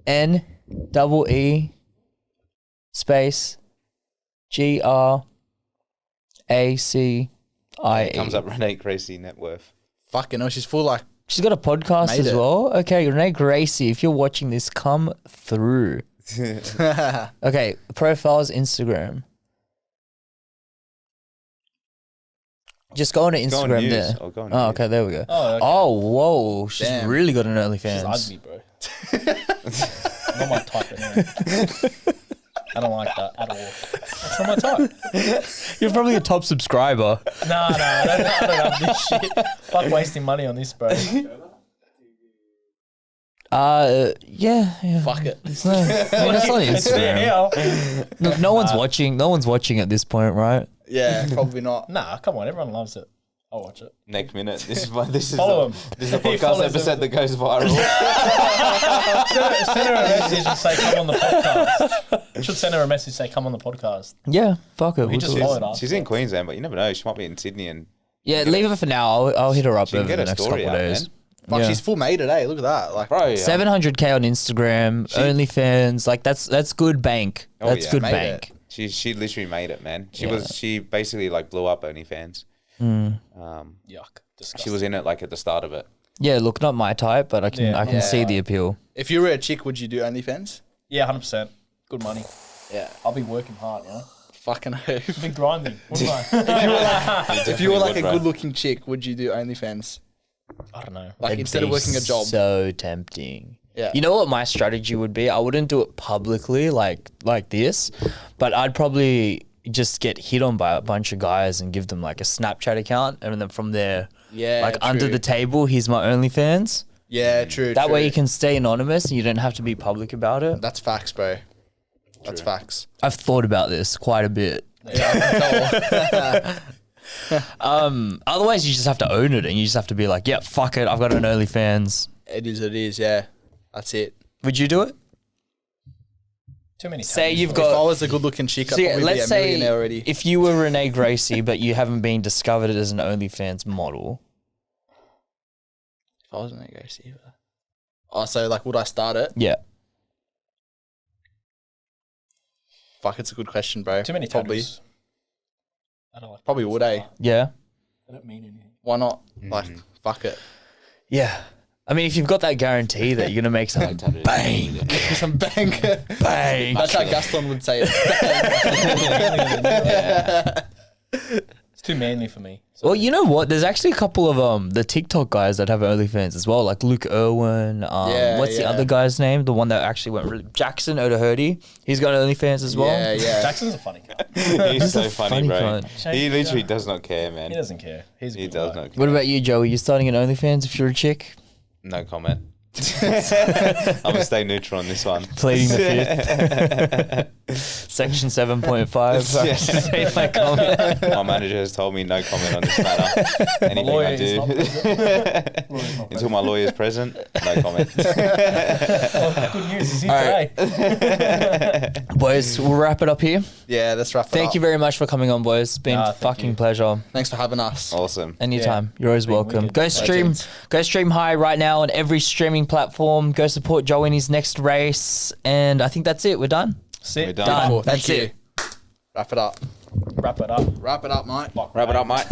R-E-N-E-E space G-R-A-C-I-E. it comes up Renee Gracie net worth. Fucking hell, she's full She's got a podcast Made as it. well. Okay, Renee Gracie, if you're watching this, come through. Okay, profiles, Instagram. Just go on to Go on Instagram news. there. Or go on Oh, news. okay, there we go. Oh, okay. Oh, whoa. She's Damn. really got an She's OnlyFans. ugly, bro. Not my type anyway. I don't like that at all. That's not my type. You're probably a top subscriber. No, I don't have this shit. Fuck wasting money on this, bro. Yeah. Fuck it. It's not, I mean, that's on It's there Instagram. now. Look, no one's watching. No one's watching at this point, right? Yeah, probably not. Nah, come on. Everyone loves it. I'll watch it. Next minute. This is Follow him. This is the He podcast follows episode him. that goes viral. Send her a message and say, come on the podcast. Should send her a message say, come on the podcast. Yeah. Fuck it. We we'll just do it. followed up. She's in Queensland, but you never know. She might be in Sydney and Yeah, leave it for now. I'll hit her up she can over get the a next story couple out, of days. man. Fuck, Yeah. she's full made it, eh? Look at that. Like, Bro, 700K on Instagram, OnlyFans, like that's good bank. Oh, That's yeah. good Made bank. She literally made it, man. Yeah. She basically like blew up OnlyFans. Mm. Yuck. Disgusting. She was in it like at the start of it. Yeah, look, not my type, but I can see the appeal. if you were a chick, would you do OnlyFans? Yeah, 100%. Good money. Yeah. I'll be working hard, you know? Fucking hope. Been grinding. Wouldn't I? If you were like a Bro. good-looking chick, would you do OnlyFans? I don't know. Like It'd instead of be working a job. So tempting. Yeah. You know what my strategy would be? I wouldn't do it publicly like this, but I'd probably just get hit on by a bunch of guys and give them like a Snapchat account, and then from there, Yeah, like under true. the table, here's my OnlyFans. Yeah, true. That way true. you can stay anonymous and you don't have to be public about it. That's facts, bro. That's facts. I've thought about this quite a bit. Yeah, I can tell. Otherwise, you just have to own it and you just have to be like, yeah, fuck it, I've got an OnlyFans. It is, yeah. That's it. Would you do it? Too many Say tabs, you've bro. If I got. was a good-looking chick, I'd So yeah, probably be let's a say millionaire already. if you were Renee Gracie, but you haven't been discovered as an OnlyFans model. If I was an Gracie. Oh, so like, would I start it? Yeah. Fuck, it's a good question, bro. Too many Probably. tattoos. I don't like Probably tattoos. would, eh? Yeah. They don't mean anything. Why not? Like, fuck it. Yeah. I mean, if you've got that guarantee that you're gonna make some bang, Some bank. bang. That's how Gaston would say it. It's too manly for me. Well, you know what? There's actually a couple of the TikTok guys that have OnlyFans as well, like Luca Irwin. Yeah, What's the yeah. other guy's name? The one that actually went really Jackson O'Doherty. He's got OnlyFans as well. Yeah, yeah. Jackson's a funny guy. He's so a funny, funny bro. cunt. He literally does not care, man. He doesn't care. He's a He good does guy. not care. What about you, Joey? You starting an OnlyFans if you're a chick? No comment. I'm gonna stay neutral on this one. Pleading the fifth. Section 7.5. Read my comment. My manager has told me no comment on this matter. Anything lawyer I is do, not present. until my lawyer's present, no comment. Good news. He's here today. Boys, we'll wrap it up here. Yeah, let's wrap it up. Thank you very much for coming on, boys. It's been Nah, a thank fucking you. pleasure. Thanks for having us. Awesome. Anytime. You're always welcome. wicked. Go stream. Legends. Go stream high right now on every streaming platform. Go support Joe in his next race. And I think that's it. We're done. Sit. We're done. Done. Cool. That's Thank it. you. Wrap it up. Wrap it up. Wrap it up, mate. Wrap it up, mate.